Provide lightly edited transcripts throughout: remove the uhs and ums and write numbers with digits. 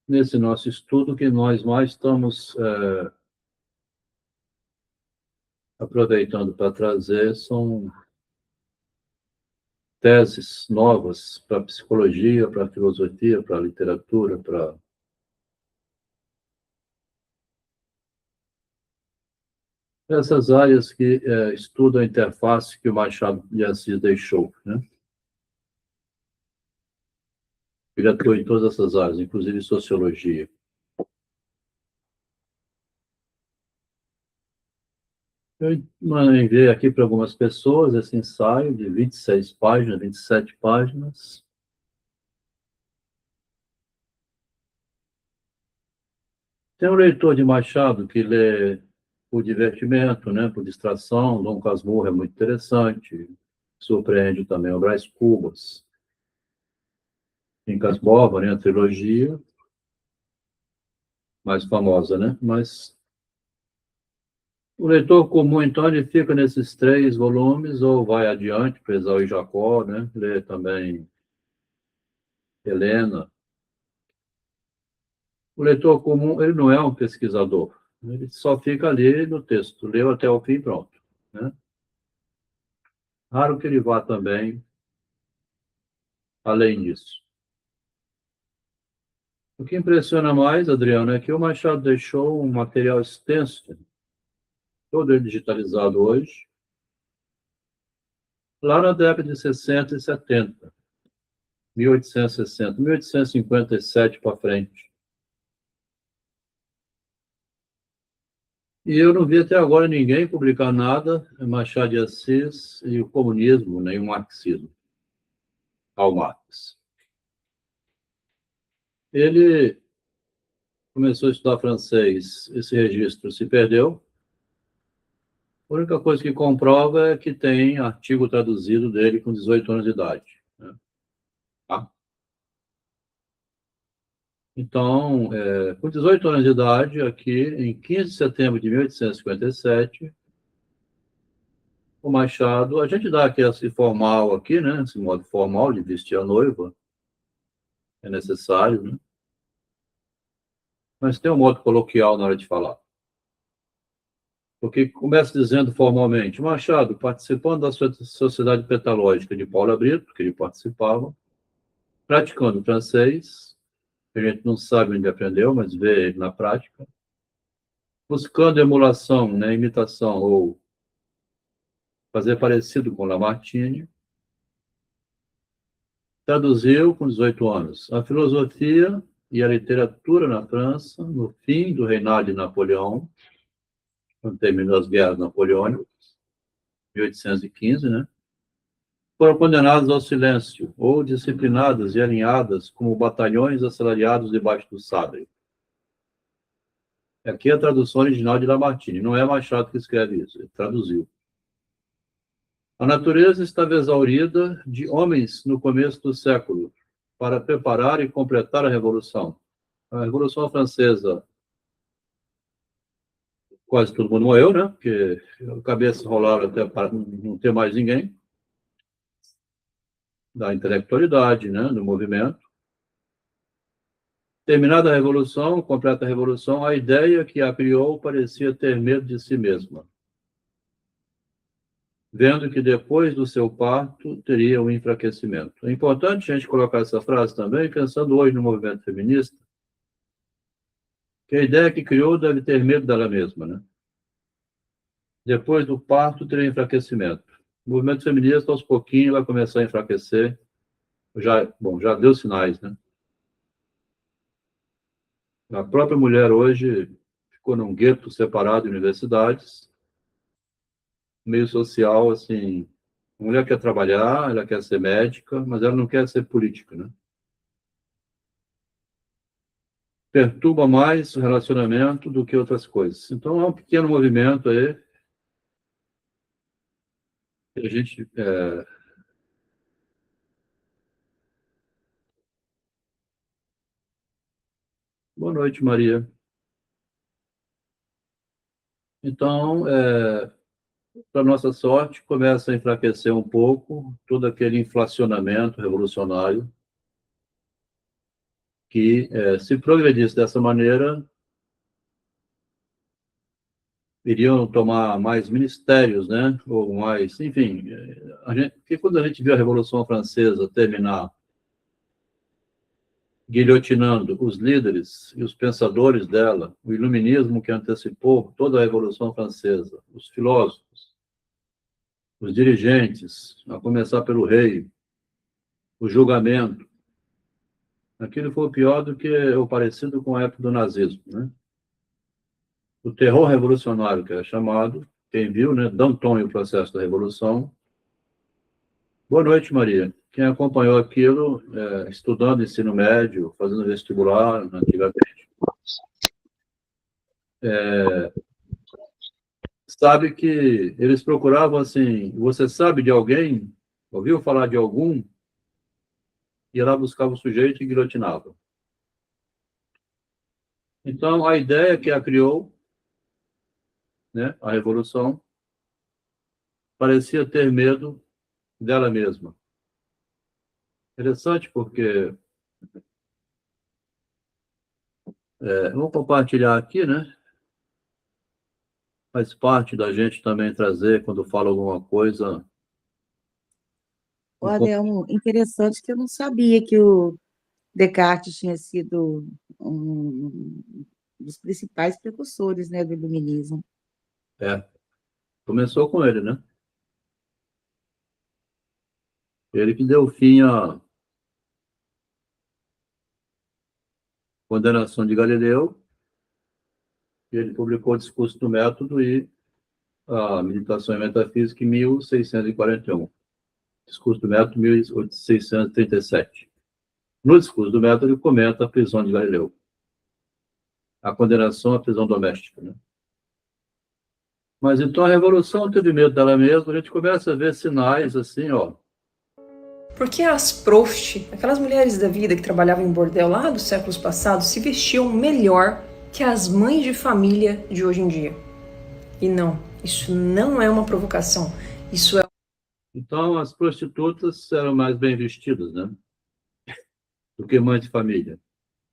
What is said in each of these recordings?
nesse nosso estudo, que nós mais estamos aproveitando para trazer são teses novas para a psicologia, para a filosofia, para a literatura, para essas áreas que estudam a interface que o Machado de Assis deixou, né? Ele atuou em todas essas áreas, inclusive sociologia. Eu enviei aqui para algumas pessoas esse ensaio de 26 páginas, 27 páginas. Tem um leitor de Machado que lê por divertimento, né, por distração. Dom Casmurro é muito interessante. Surpreende também o Brás Cubas. Quincas Borba, né, a trilogia mais famosa, né? Mas o leitor comum, então, ele fica nesses 3 volumes ou vai adiante, Pessoal e Jacó, né? Lê também Helena. O leitor comum, ele não é um pesquisador. Ele só fica ali no texto, leu até o fim, pronto, né? Raro que ele vá também além disso. O que impressiona mais, Adriano, é que o Machado deixou um material extenso, todo ele digitalizado hoje, lá na década de 60 e 70, 1860, 1857 para frente. E eu não vi até agora ninguém publicar nada Machado de Assis e o comunismo, nem o marxismo, Karl Marx. Ele começou a estudar francês, esse registro se perdeu. A única coisa que comprova é que tem artigo traduzido dele com 18 anos de idade, né? Tá? Então, com 18 anos de idade, aqui, em 15 de setembro de 1857, o Machado, a gente dá aqui esse formal aqui, né? Esse modo formal de vestir a noiva, é necessário, né? Mas tem um modo coloquial na hora de falar. Porque começa dizendo formalmente, Machado, participando da Sociedade Petalógica de Paula Brito, que ele participava, praticando francês, a gente não sabe onde aprendeu, mas vê ele na prática, buscando emulação, né, imitação, ou fazer parecido com Lamartine, traduziu com 18 anos a filosofia e a literatura na França, no fim do reinado de Napoleão, quando terminou as guerras napoleônicas, 1815, né? Foram condenadas ao silêncio, ou disciplinadas e alinhadas como batalhões assalariados debaixo do sabre. Aqui é a tradução original de Lamartine, não é Machado que escreve isso, ele traduziu. A natureza estava exaurida de homens no começo do século para preparar e completar a Revolução. A Revolução Francesa, quase todo mundo morreu, né? Porque a cabeça rolaram até para não ter mais ninguém da intelectualidade, né? Do movimento. Terminada a Revolução, completa a Revolução, a ideia que a criou parecia ter medo de si mesma, vendo que depois do seu parto teria um enfraquecimento. É importante a gente colocar essa frase também, pensando hoje no movimento feminista, que a ideia que criou deve ter medo dela mesma, né? Depois do parto teria enfraquecimento. O movimento feminista, aos pouquinhos, vai começar a enfraquecer. Já deu sinais, né? A própria mulher hoje ficou num gueto separado de universidades, meio social, assim, a mulher quer trabalhar, ela quer ser médica, mas ela não quer ser política, né? Perturba mais o relacionamento do que outras coisas. Então, é um pequeno movimento aí que a gente... Boa noite, Maria. Então, para nossa sorte, começa a enfraquecer um pouco todo aquele inflacionamento revolucionário que, se progredisse dessa maneira, iriam tomar mais ministérios, né? Ou mais, enfim, porque quando a gente viu a Revolução Francesa terminar guilhotinando os líderes e os pensadores dela, o iluminismo que antecipou toda a Revolução Francesa, os filósofos, os dirigentes, a começar pelo rei, o julgamento, aquilo foi pior do que o parecido com a época do nazismo, né? O terror revolucionário, que é chamado, quem viu, né? Danton e o processo da Revolução. Boa noite, Maria. Quem acompanhou aquilo, estudando ensino médio, fazendo vestibular, antigamente, sabe que eles procuravam assim, você sabe de alguém, ouviu falar de algum, ia lá buscava o sujeito e guilhotinava. Então, a ideia que a criou, né, a Revolução, parecia ter medo dela mesma. Interessante porque vou compartilhar aqui, né? Faz parte da gente também trazer, quando fala alguma coisa. O Adelmo, interessante que eu não sabia que o Descartes tinha sido um dos principais precursores, né, do iluminismo. Começou com ele, né? Ele que deu fim à condenação de Galileu, ele publicou o Discurso do Método e a Meditação e Metafísica em 1641. Discurso do Método, 1637. No Discurso do Método, ele comenta a prisão de Galileu, a condenação à prisão doméstica, né? Mas então a Revolução teve medo dela mesma, a gente começa a ver sinais assim, ó. Porque as Proust, aquelas mulheres da vida que trabalhavam em bordel lá dos séculos passados, se vestiam melhor que as mães de família de hoje em dia. E não, isso não é uma provocação, isso é... Então as prostitutas eram mais bem vestidas, né? Do que mães de família.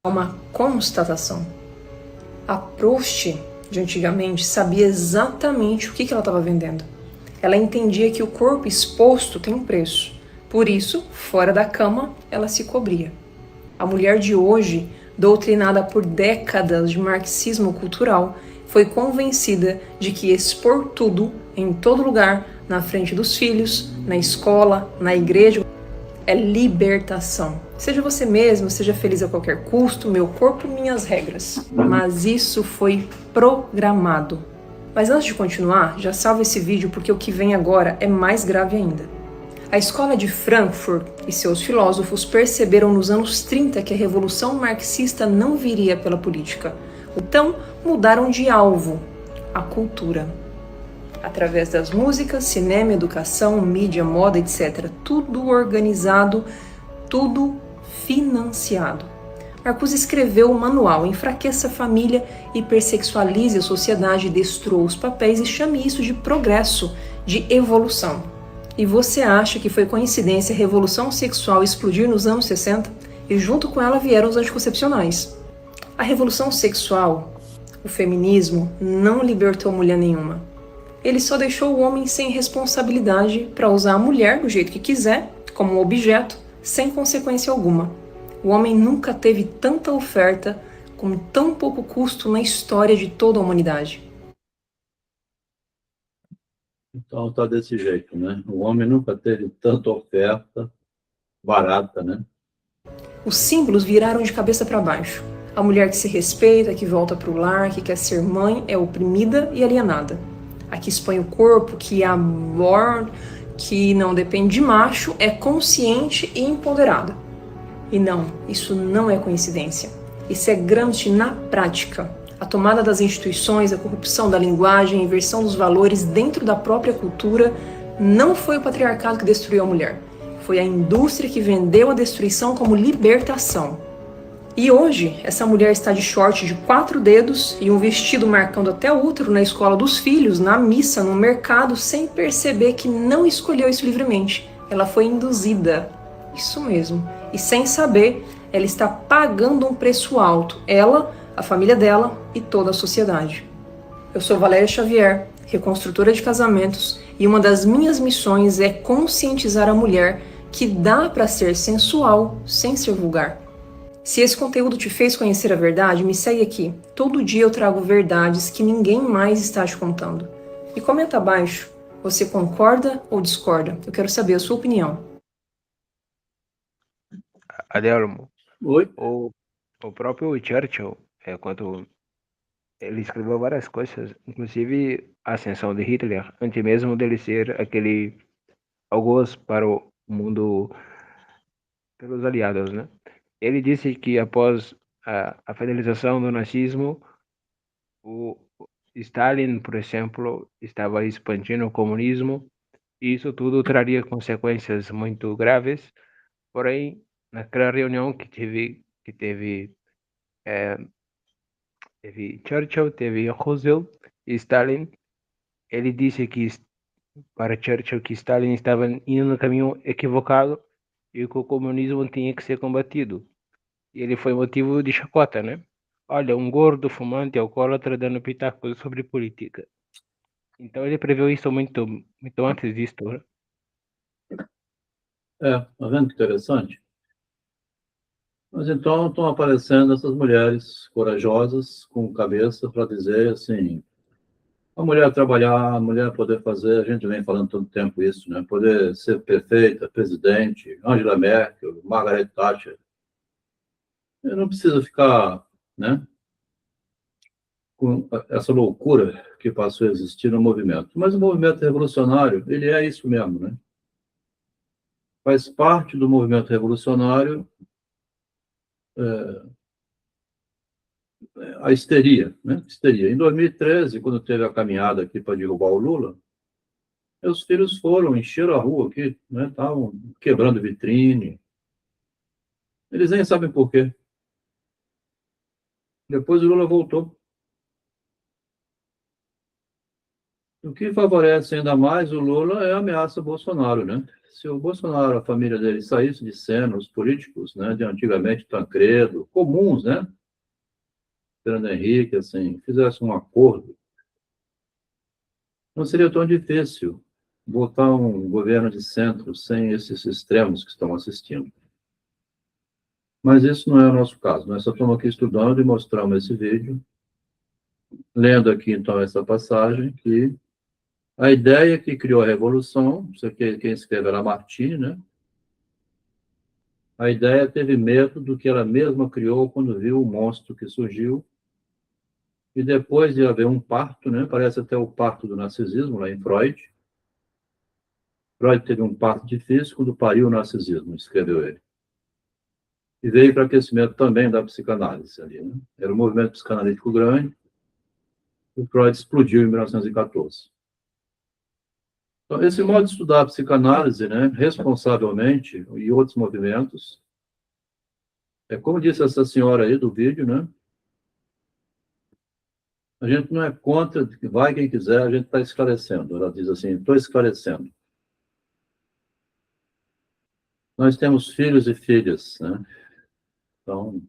uma constatação. A Proust, de antigamente, sabia exatamente o que ela estava vendendo. Ela entendia que o corpo exposto tem um preço. Por isso, fora da cama, ela se cobria. A mulher de hoje, doutrinada por décadas de marxismo cultural, foi convencida de que expor tudo, em todo lugar, na frente dos filhos, na escola, na igreja, é libertação. Seja você mesmo, seja feliz a qualquer custo, meu corpo, minhas regras. Mas isso foi programado. Mas antes de continuar, já salva esse vídeo porque o que vem agora é mais grave ainda. A escola de Frankfurt e seus filósofos perceberam nos anos 30 que a revolução marxista não viria pela política. Então, mudaram de alvo, a cultura. Através das músicas, cinema, educação, mídia, moda, etc. Tudo organizado, tudo financiado. Marcuse escreveu o manual Enfraqueça a Família, Hipersexualize a Sociedade, Destrua os Papéis e chame isso de progresso, de evolução. E você acha que foi coincidência a revolução sexual explodir nos anos 60 e junto com ela vieram os anticoncepcionais? A revolução sexual, o feminismo, não libertou mulher nenhuma. Ele só deixou o homem sem responsabilidade para usar a mulher do jeito que quiser, como um objeto, sem consequência alguma. O homem nunca teve tanta oferta com tão pouco custo na história de toda a humanidade. Então tá desse jeito, né? O homem nunca teve tanta oferta barata, né? Os símbolos viraram de cabeça para baixo. A mulher que se respeita, que volta para o lar, que quer ser mãe, é oprimida e alienada. A que expõe o corpo, que amor, que não depende de macho, é consciente e empoderada. E não, isso não é coincidência. Isso é Gramsci na prática. A tomada das instituições, a corrupção da linguagem, a inversão dos valores dentro da própria cultura, não foi o patriarcado que destruiu a mulher. Foi a indústria que vendeu a destruição como libertação. E hoje, essa mulher está de short de 4 dedos e um vestido marcando até o útero na escola dos filhos, na missa, no mercado, sem perceber que não escolheu isso livremente. Ela foi induzida. Isso mesmo. E sem saber, ela está pagando um preço alto, ela, a família dela e toda a sociedade. Eu sou Valéria Xavier, reconstrutora de casamentos, e uma das minhas missões é conscientizar a mulher que dá para ser sensual sem ser vulgar. Se esse conteúdo te fez conhecer a verdade, me segue aqui. Todo dia eu trago verdades que ninguém mais está te contando. E comenta abaixo, você concorda ou discorda? Eu quero saber a sua opinião. Adelmo, Oi? o próprio Churchill, quando ele escreveu várias coisas, inclusive a ascensão de Hitler, antes mesmo dele ser aquele algoz para o mundo pelos aliados, né? Ele disse que após a finalização do nazismo, o Stalin, por exemplo, estava expandindo o comunismo, e isso tudo traria consequências muito graves. Porém, naquela reunião teve Churchill, teve Roosevelt e Stalin, ele disse que para Churchill que Stalin estava indo no caminho equivocado e que o comunismo tinha que ser combatido. E ele foi motivo de chacota, né? Olha, um gordo fumante alcoólatra dando pitacos sobre política. Então ele previu isso muito, muito antes disso, né? Tá vendo que interessante? Mas então estão aparecendo essas mulheres corajosas, com cabeça, para dizer assim, a mulher trabalhar, a mulher poder fazer, a gente vem falando tanto tempo isso, né? Poder ser perfeita, presidente, Angela Merkel, Margaret Thatcher. Eu não preciso ficar, né, com essa loucura que passou a existir no movimento. Mas o movimento revolucionário, ele é isso mesmo, né? Faz parte do movimento revolucionário a histeria, né? Histeria. Em 2013, quando teve a caminhada aqui para derrubar o Lula, meus filhos foram, encheram a rua aqui, né? Estavam quebrando vitrine. Eles nem sabem por quê. Depois o Lula voltou. O que favorece ainda mais o Lula é a ameaça ao Bolsonaro, né? Se o Bolsonaro, a família dele, saísse de cena, os políticos, né, de antigamente Tancredo, comuns, né? Fernando Henrique, assim, fizesse um acordo, não seria tão difícil botar um governo de centro sem esses extremos que estão assistindo. Mas isso não é o nosso caso. Nós só estamos aqui estudando e mostrando esse vídeo, lendo aqui, então, essa passagem, que a ideia que criou a Revolução, isso aqui quem escreveu era Martini, né? A ideia teve medo do que ela mesma criou quando viu o monstro que surgiu. E depois de haver um parto, né? Parece até o parto do narcisismo, lá em Freud. Freud teve um parto difícil quando pariu o narcisismo, escreveu ele. E veio para aquecimento também da psicanálise ali, né? Era um movimento psicanalítico grande. E o Freud explodiu em 1914. Então, esse modo de estudar a psicanálise, né, responsavelmente, e outros movimentos, como disse essa senhora aí do vídeo, né? A gente não é contra, vai quem quiser, a gente está esclarecendo. Ela diz assim, estou esclarecendo. Nós temos filhos e filhas, né? Então,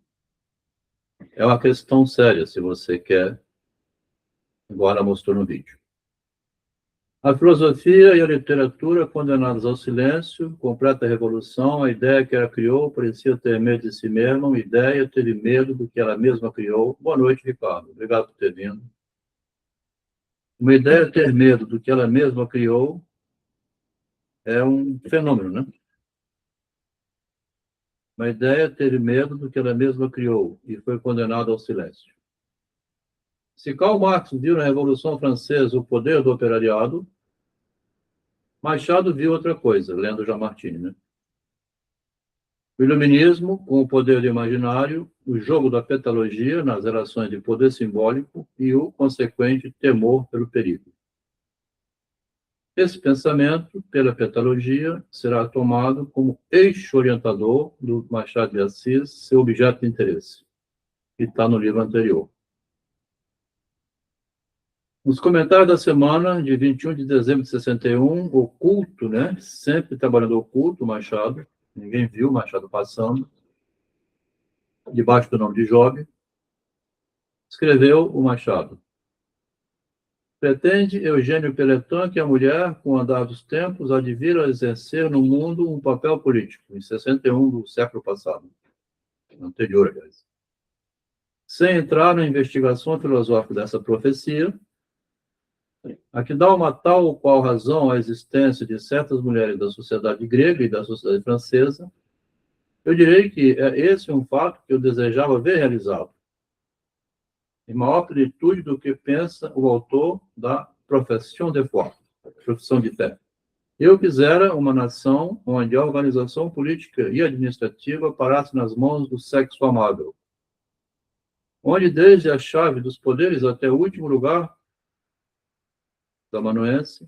é uma questão séria, se você quer, igual ela mostrou no vídeo. A filosofia e a literatura condenadas ao silêncio, completa revolução, a ideia que ela criou parecia ter medo de si mesma, uma ideia teve medo do que ela mesma criou. Boa noite, Ricardo. Obrigado por ter vindo. Uma ideia ter medo do que ela mesma criou é um fenômeno, né? Uma ideia teve medo do que ela mesma criou e foi condenada ao silêncio. Se Karl Marx viu na Revolução Francesa o poder do operariado, Machado viu outra coisa, lendo Jean-Martini, né? O iluminismo, com o poder do imaginário, o jogo da petalogia nas relações de poder simbólico e o consequente temor pelo perigo. Esse pensamento, pela petalogia, será tomado como eixo orientador do Machado de Assis, seu objeto de interesse, que está no livro anterior. Nos comentários da semana, de 21 de dezembro de 61, oculto, né? Sempre trabalhando oculto, Machado. Ninguém viu Machado passando. debaixo do nome de Job, escreveu o Machado. Pretende Eugênio Peleton que a mulher, com o andar dos tempos, há de vir a exercer no mundo um papel político, em 61 do século passado, anterior, aliás. Sem entrar na investigação filosófica dessa profecia, a que dá uma tal ou qual razão à existência de certas mulheres da sociedade grega e da sociedade francesa, eu direi que é esse um fato que eu desejava ver realizado, em maior plenitude do que pensa o autor da Profession de Foi, profissão de fé. Eu quisera uma nação onde a organização política e administrativa parasse nas mãos do sexo amável, onde desde a chave dos poderes até o último lugar da amanuense,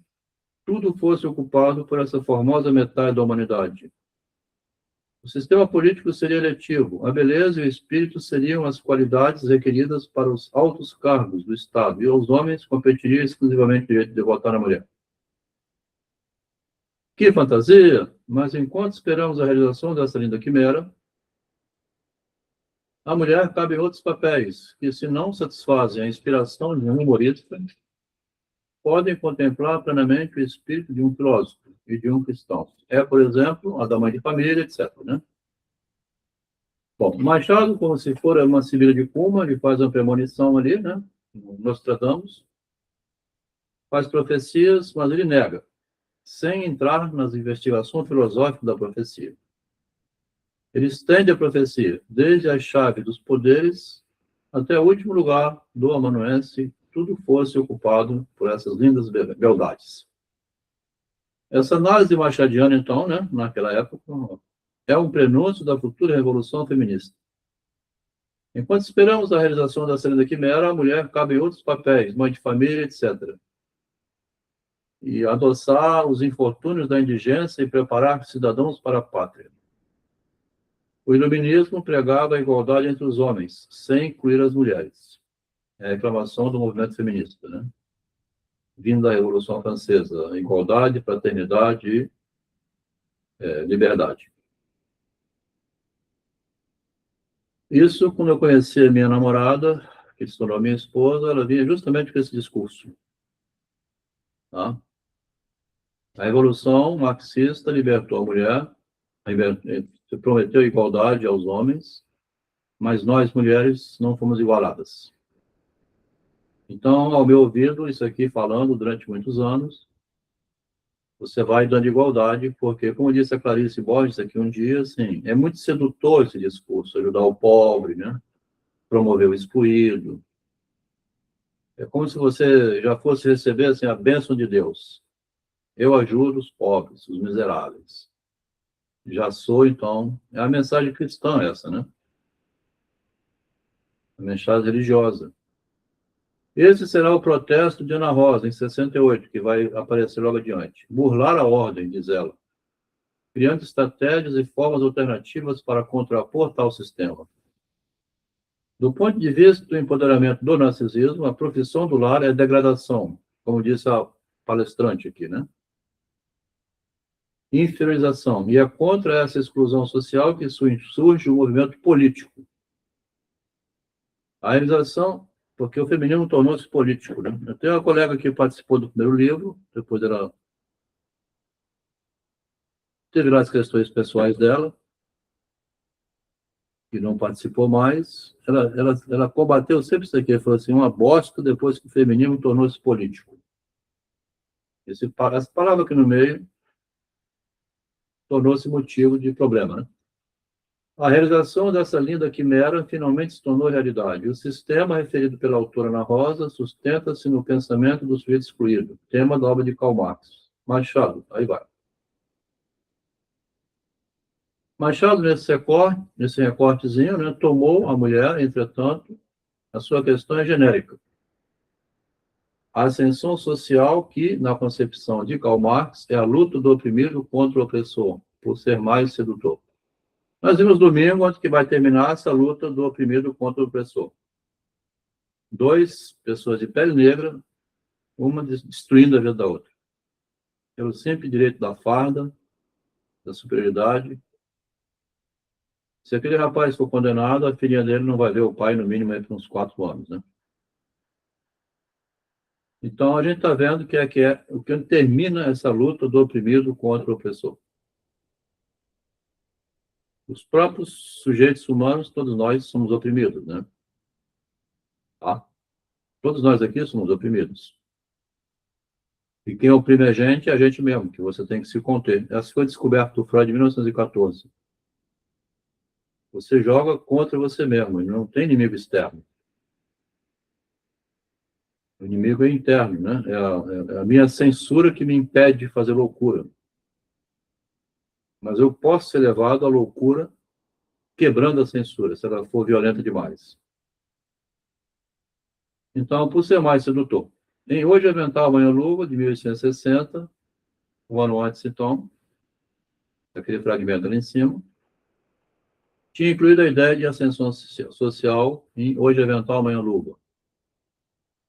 tudo fosse ocupado por essa formosa metade da humanidade. O sistema político seria eletivo, a beleza e o espírito seriam as qualidades requeridas para os altos cargos do Estado, e aos homens competiria exclusivamente o direito de votar na mulher. Que fantasia! Mas enquanto esperamos a realização dessa linda quimera, a mulher cabe em outros papéis, que se não satisfazem a inspiração de um humorista, podem contemplar plenamente o espírito de um filósofo e de um cristão. É, por exemplo, a da mãe de família, etc. Né? Bom, Machado, como se for uma Sibila de Cuma, ele faz uma premonição ali, né? Nostradamus, faz profecias, mas ele nega, sem entrar nas investigações filosóficas da profecia. Ele estende a profecia, desde a chave dos poderes até o último lugar do amanuense, tudo fosse ocupado por essas lindas beldades. Essa análise machadiana, então, né, naquela época, é um prenúncio da futura revolução feminista. Enquanto esperamos a realização da cena da quimera, a mulher cabe em outros papéis, mãe de família, etc. E adoçar os infortúnios da indigência e preparar cidadãos para a pátria. O iluminismo pregava a igualdade entre os homens, sem incluir as mulheres. É a reclamação do movimento feminista, né? Vindo da Revolução Francesa, igualdade, fraternidade e liberdade. Isso, quando eu conheci a minha namorada, que se tornou minha esposa, ela vinha justamente com esse discurso. Tá? A Revolução marxista libertou a mulher, se prometeu igualdade aos homens, mas nós, mulheres, não fomos igualadas. Então, ao meu ouvido, isso aqui falando durante muitos anos, você vai dando igualdade, porque, como disse a Clarice Borges aqui um dia, assim, é muito sedutor esse discurso, ajudar o pobre, né? Promover o excluído. É como se você já fosse receber assim, a bênção de Deus. Eu ajudo os pobres, os miseráveis. Já sou, então, é a mensagem cristã essa, né? A mensagem religiosa. Esse será o protesto de Ana Rosa, em 68, que vai aparecer logo adiante. Burlar a ordem, diz ela, criando estratégias e formas alternativas para contrapor tal sistema. Do ponto de vista do empoderamento do narcisismo, a profissão do lar é degradação, como disse a palestrante aqui, né? Inferiorização. E é contra essa exclusão social que surge o movimento político. A realização, porque o feminino tornou-se político, né? Eu tenho uma colega que participou do primeiro livro, depois ela teve lá as questões pessoais dela, que não participou mais. Ela combateu sempre isso aqui, falou assim, uma bosta depois que o feminismo tornou-se político. Essa palavra aqui no meio tornou-se motivo de problema, né? A realização dessa linda quimera finalmente se tornou realidade. O sistema referido pela autora Ana Rosa sustenta-se no pensamento do sujeito excluído, tema da obra de Karl Marx. Machado, aí vai. Machado, nesse recortezinho, né, tomou a mulher, entretanto, a sua questão é genérica. A ascensão social que, na concepção de Karl Marx, é a luta do oprimido contra o opressor, por ser mais sedutor. Nós vimos domingo, onde que vai terminar essa luta do oprimido contra o opressor. Duas pessoas de pele negra, uma destruindo a vida da outra. Pelo simples direito da farda, da superioridade, Se aquele rapaz for condenado, a filhinha dele não vai ver o pai no mínimo entre uns 4 anos, né? Então, a gente está vendo que é o que termina essa luta do oprimido contra o opressor. Os próprios sujeitos humanos, todos nós somos oprimidos, né? Tá? Todos nós aqui somos oprimidos. E quem oprime a gente é a gente mesmo, que você tem que se conter. Essa foi descoberta do Freud em 1914. Você joga contra você mesmo, não tem inimigo externo. O inimigo é interno, né? É a minha censura que me impede de fazer loucura. Mas eu posso ser levado à loucura quebrando a censura, se ela for violenta demais. Então, por ser mais sedutor. Em Hoje é Vental, Amanhã Luva, de 1860, um ano antes, então, aquele fragmento ali em cima, tinha incluído a ideia de ascensão social em Hoje é Vental, Amanhã Luva,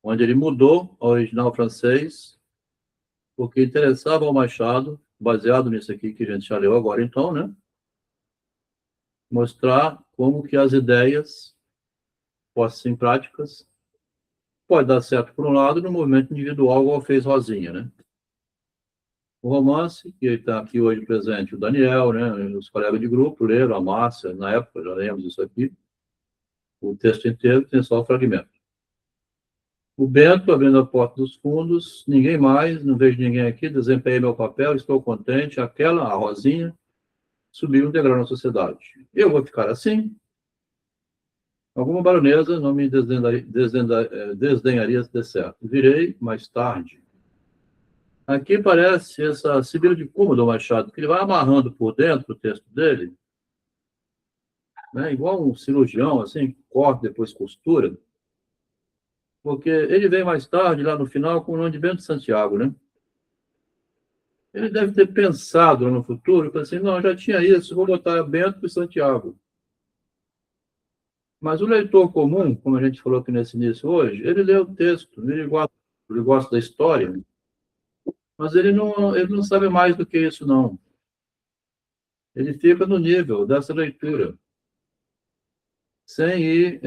onde ele mudou ao original francês, porque interessava ao Machado, baseado nisso aqui que a gente já leu agora, então, né? Mostrar como que as ideias postas em práticas pode dar certo por um lado no movimento individual, igual fez Rosinha, né? O romance, que está aqui hoje presente, o Daniel, né? Os colegas de grupo leram, a Márcia, na época, já lemos isso aqui. O texto inteiro tem só o fragmento. O Bento, abrindo a porta dos fundos, ninguém mais, não vejo ninguém aqui, desempenhei meu papel, estou contente, a Rosinha, subiu um degrau na sociedade. Eu vou ficar assim? Alguma baronesa não me desdenharia de certo. Virei mais tarde. Aqui parece essa Sibila de Cuma do Machado, que ele vai amarrando por dentro o texto dele, né, igual um cirurgião, assim, corta, depois costura, porque ele vem mais tarde, lá no final, com o nome de Bento Santiago, né? Ele deve ter pensado no futuro, assim, não, já tinha isso, vou botar Bento e Santiago. Mas o leitor comum, como a gente falou aqui nesse início hoje, ele lê o texto, ele gosta da história, mas ele não sabe mais do que isso, não. Ele fica no nível dessa leitura, sem ir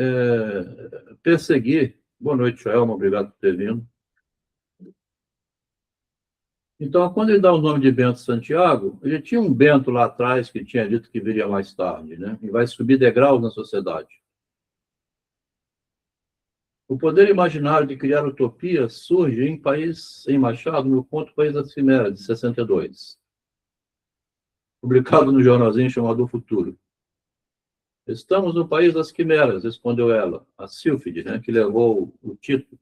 perseguir. Boa noite, Joelma, obrigado por ter vindo. Então, quando ele dá o nome de Bento Santiago, ele tinha um Bento lá atrás que tinha dito que viria mais tarde, né? E vai subir degraus na sociedade. O poder imaginário de criar utopias surge em Machado, no Conto País das Quimeras, de 62, publicado no jornalzinho chamado O Futuro. Estamos no País das Quimeras, respondeu ela, a Sílfide, né, que levou o título.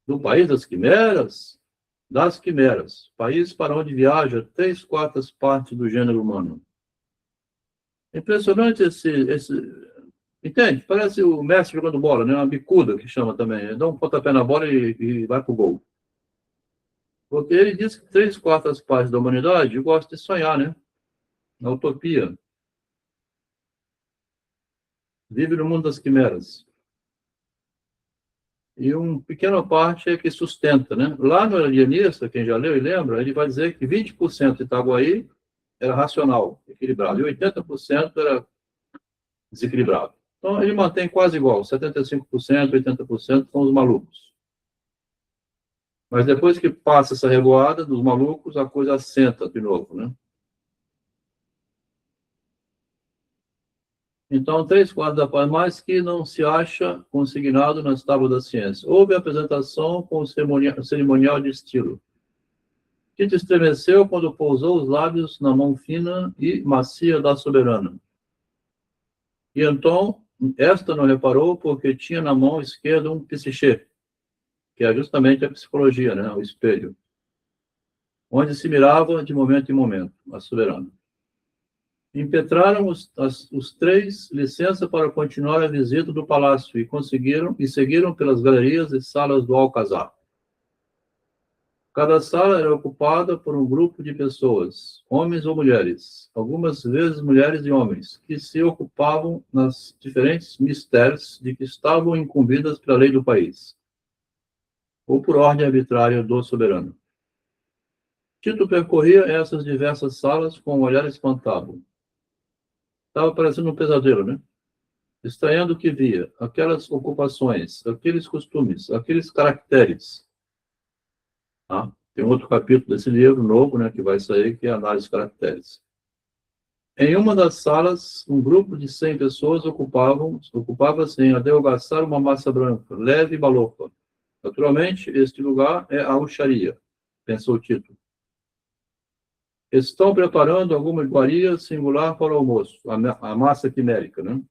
No País das Quimeras? Das Quimeras, país para onde viaja 3/4 partes do gênero humano. Impressionante esse... Entende? Parece o Messi jogando bola, né? Uma bicuda, que chama também. Ele dá um pontapé na bola e vai pro gol. Porque ele diz que 3/4 partes da humanidade gosta de sonhar, né? Na utopia. Vive no mundo das quimeras. E uma pequena parte é que sustenta, né? Lá no Alienista, quem já leu e lembra, ele vai dizer que 20% de Itaguaí era racional, equilibrado, e 80% era desequilibrado. Então, ele mantém quase igual, 75%, 80% são os malucos. Mas depois que passa essa revoada dos malucos, a coisa assenta de novo, né? Então, 3/4 da parte, mais que não se acha consignado nas tábuas da ciência. Houve a apresentação com o cerimonial de estilo. Tito estremeceu quando pousou os lábios na mão fina e macia da soberana. E então, esta não reparou porque tinha na mão esquerda um psiché, que é justamente a psicologia, né? O espelho, onde se mirava de momento em momento, a soberana. Impetraram os três licença para continuar a visita do palácio e seguiram pelas galerias e salas do Alcazar. Cada sala era ocupada por um grupo de pessoas, homens ou mulheres, algumas vezes mulheres e homens, que se ocupavam nas diferentes mistérios de que estavam incumbidas pela lei do país, ou por ordem arbitrária do soberano. Tito percorria essas diversas salas com um olhar espantado. Estava parecendo um pesadelo, né? Estranhando o que via, aquelas ocupações, aqueles costumes, aqueles caracteres. Tá? Tem outro capítulo desse livro novo, né, que vai sair, que é a análise de caracteres. Em uma das salas, um grupo de 100 pessoas ocupava-se em adelgaçar uma massa branca, leve e balofa. Naturalmente, este lugar é a alxaria, pensou Tito. Estão preparando alguma iguaria singular para o almoço, a massa quimérica, né?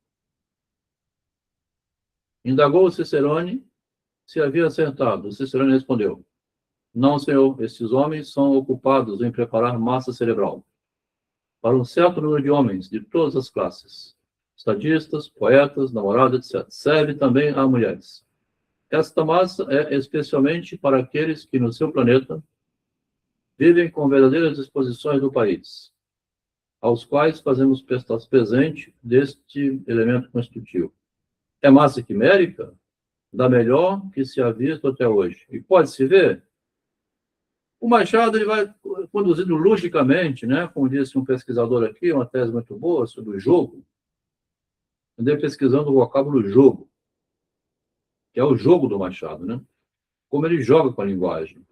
Indagou Cicerone se havia acertado. Cicerone respondeu: não, senhor, estes homens são ocupados em preparar massa cerebral para um certo número de homens de todas as classes, estadistas, poetas, namorados, etc. Serve também a mulheres. Esta massa é especialmente para aqueles que no seu planeta vivem com verdadeiras disposições do país, aos quais fazemos presente deste elemento constitutivo. É massa quimérica da melhor que se ha visto até hoje. E pode-se ver, o Machado ele vai conduzindo ludicamente, né? Como disse um pesquisador aqui, uma tese muito boa sobre o jogo. Andei pesquisando o vocábulo jogo, que é o jogo do Machado, né? Como ele joga com a linguagem.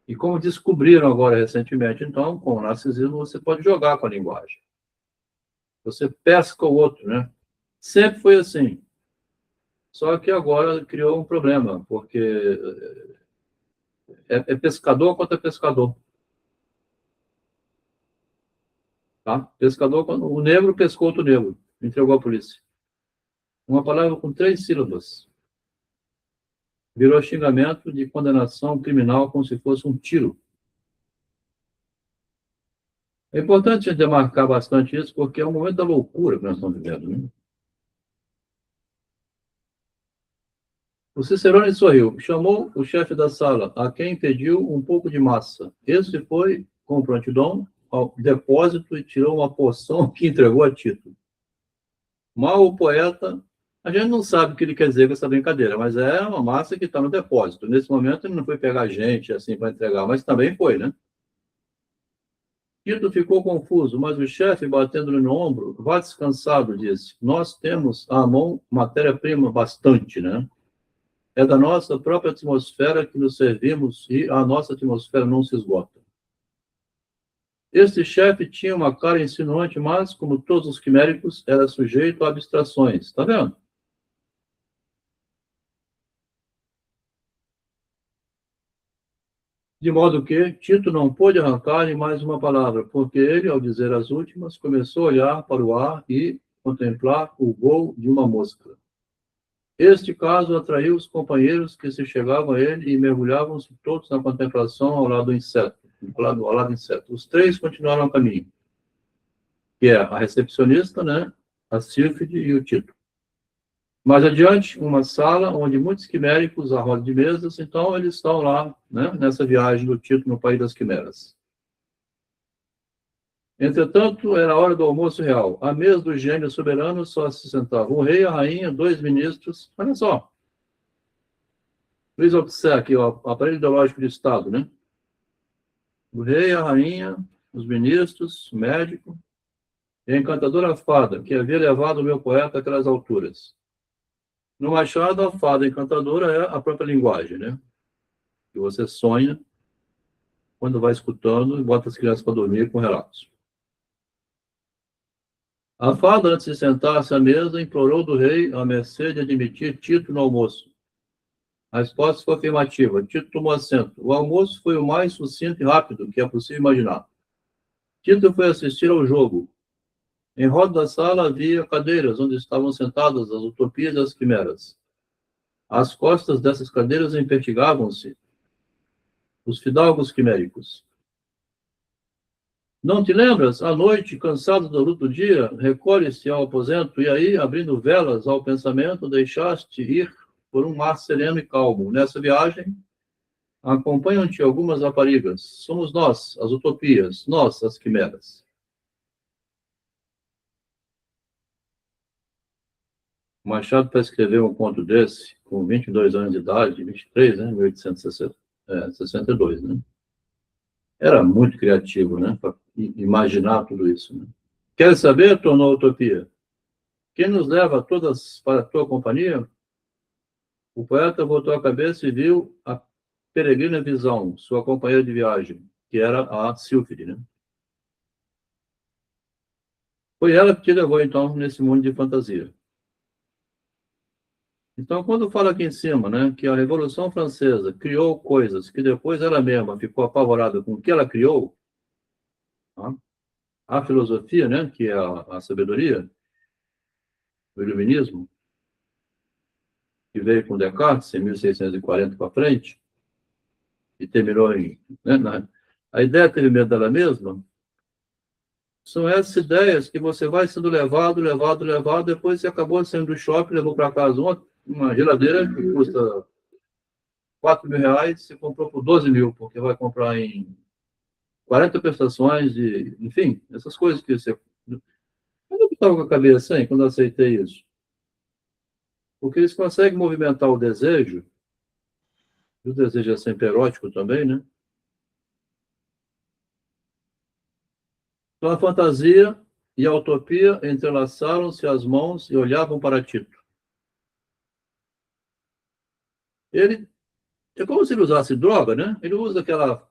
E como descobriram agora recentemente, então, com o narcisismo, você pode jogar com a linguagem. Você pesca o outro, né? Sempre foi assim. Só que agora criou um problema, porque é pescador contra pescador. Tá? Pescador, quando o negro pescou outro negro, entregou à polícia. Uma palavra com 3 sílabas. Virou xingamento de condenação criminal como se fosse um tiro. É importante a gente demarcar bastante isso, porque é um momento da loucura que nós estamos vivendo. Né? O Cicerone sorriu, chamou o chefe da sala, a quem pediu um pouco de massa. Esse foi, com prontidão, ao depósito e tirou uma porção que entregou a Tito. Mal o poeta, a gente não sabe o que ele quer dizer com essa brincadeira, mas é uma massa que está no depósito. Nesse momento ele não foi pegar gente assim para entregar, mas também foi, né? Tito ficou confuso, mas o chefe, batendo-lhe no ombro, vá descansado, disse. Nós temos à mão matéria-prima bastante, né? É da nossa própria atmosfera que nos servimos e a nossa atmosfera não se esgota. Este chefe tinha uma cara insinuante, mas, como todos os quiméricos, era sujeito a abstrações. Está vendo? De modo que Tito não pôde arrancar-lhe mais uma palavra, porque ele, ao dizer as últimas, começou a olhar para o ar e contemplar o voo de uma mosca. Este caso atraiu os companheiros que se chegavam a ele e mergulhavam-se todos na contemplação ao lado do inseto. Ao lado do inseto. Os 3 continuaram o caminho, que é a recepcionista, né, a Sílfide e o Tito. Mais adiante, uma sala onde muitos quiméricos à roda de mesas, então eles estão lá, né, nessa viagem do Tito no País das Quimeras. Entretanto, era a hora do almoço real. À mesa do gênio soberano só se sentavam o rei, a rainha, 2 ministros. Olha só. Luiz Althusser, aqui, ó, aparelho ideológico de Estado, né? O rei, a rainha, os ministros, o médico, e a encantadora fada, que havia levado o meu poeta àquelas alturas. No Machado, a fada encantadora é a própria linguagem, né? Que você sonha quando vai escutando e bota as crianças para dormir com relatos. A fada, antes de sentar-se à mesa, implorou do rei a mercê de admitir Tito no almoço. A resposta foi afirmativa. Tito tomou assento. O almoço foi o mais sucinto e rápido que é possível imaginar. Tito foi assistir ao jogo. Em roda da sala havia cadeiras onde estavam sentadas as utopias e as quimeras. Às costas dessas cadeiras empertigavam-se os fidalgos quiméricos. Não te lembras? À noite, cansado da luta do dia, recolhe-se ao aposento e aí, abrindo velas ao pensamento, deixaste ir por um mar sereno e calmo. Nessa viagem, acompanham-te algumas raparigas. Somos nós, as utopias, nós, as quimeras. Machado, para escrever um conto desse, com 22 anos de idade, 23, né, 1862, né? Era muito criativo, né, para imaginar tudo isso, né? Quer saber, tornou a utopia? Quem nos leva todas para a tua companhia? O poeta voltou a cabeça e viu a peregrina visão, sua companheira de viagem, que era a Sílfide, né? Foi ela que te levou, então, nesse mundo de fantasia. Então, quando fala aqui em cima, né, que a Revolução Francesa criou coisas que depois ela mesma ficou apavorada com o que ela criou, tá? A filosofia, né, que é a sabedoria, o iluminismo, que veio com Descartes em 1640 para frente, e terminou em... Né, a ideia teve medo dela mesma. São essas ideias que você vai sendo levado, depois você acabou saindo do shopping, levou para casa uma geladeira que custa 4 mil reais, você comprou por 12 mil, porque vai comprar em 40 prestações, e, enfim, essas coisas que você... Mas eu estava com a cabeça, hein, quando eu aceitei isso. Porque eles conseguem movimentar o desejo, e o desejo é sempre erótico também, né? Então a fantasia e a utopia entrelaçaram-se as mãos e olhavam para Tito. Ele, é como se ele usasse droga, né? Ele usa aquela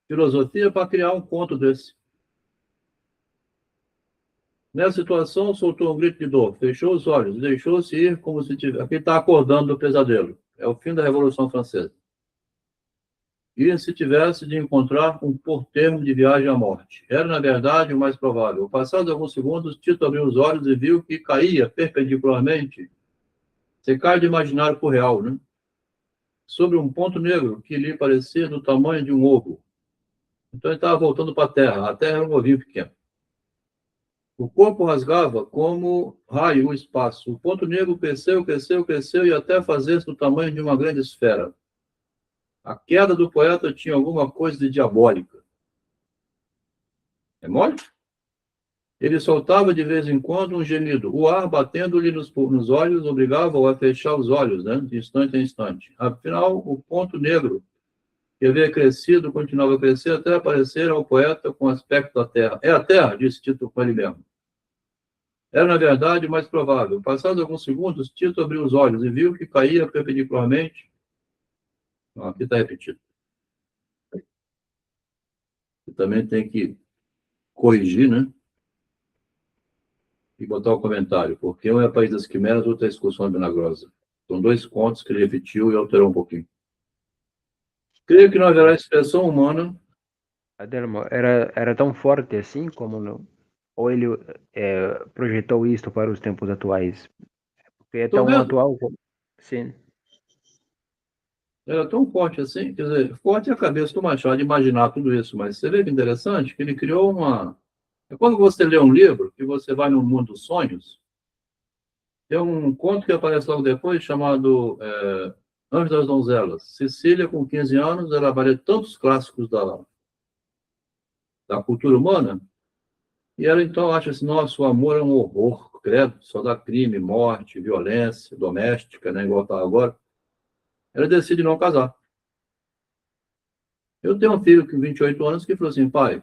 filosofia para criar um conto desse. Nessa situação, soltou um grito de dor, fechou os olhos, deixou-se ir como se tivesse... Aqui está acordando do pesadelo. É o fim da Revolução Francesa. E se tivesse de encontrar um portermo de viagem à morte. Era, na verdade, o mais provável. Passados alguns segundos, Tito abriu os olhos e viu que caía perpendicularmente. Você cai de imaginário por real, né? Sobre um ponto negro que lhe parecia do tamanho de um ovo. Então ele estava voltando para a Terra. A Terra era um ovinho pequeno. O corpo rasgava como raio o espaço. O ponto negro cresceu e até fazer-se do tamanho de uma grande esfera. A queda do poeta tinha alguma coisa de diabólica. É mole? Ele soltava de vez em quando um gemido. O ar batendo-lhe nos olhos obrigava-o a fechar os olhos, né, de instante em instante. Afinal, o ponto negro que havia crescido continuava a crescer até aparecer ao poeta com o aspecto da terra. É a terra, disse Tito com ele mesmo. Era, na verdade, o mais provável. Passados alguns segundos, Tito abriu os olhos e viu que caía perpendicularmente. Aqui está repetido. Você também tem que corrigir, né? E botar o comentário, porque um é País das Quimeras, outro é Excursão Milagrosa. São dois contos que ele repetiu e alterou um pouquinho. Creio que não haverá expressão humana. Adelmo, era tão forte assim como não? Ou ele projetou isto para os tempos atuais? Porque é tão atual como... Sim. Era tão forte assim, quer dizer, forte é a cabeça do Machado de imaginar tudo isso, mas você vê que interessante que ele criou uma... É quando você lê um livro, que você vai no mundo dos sonhos, tem um conto que aparece logo depois, chamado Anjos das Donzelas. Cecília, com 15 anos, ela vai ler tantos clássicos da cultura humana, e ela então acha assim, nossa, o amor é um horror, credo, só dá crime, morte, violência doméstica, né, igual está agora. Ela decide não casar. Eu tenho um filho com 28 anos que falou assim, pai,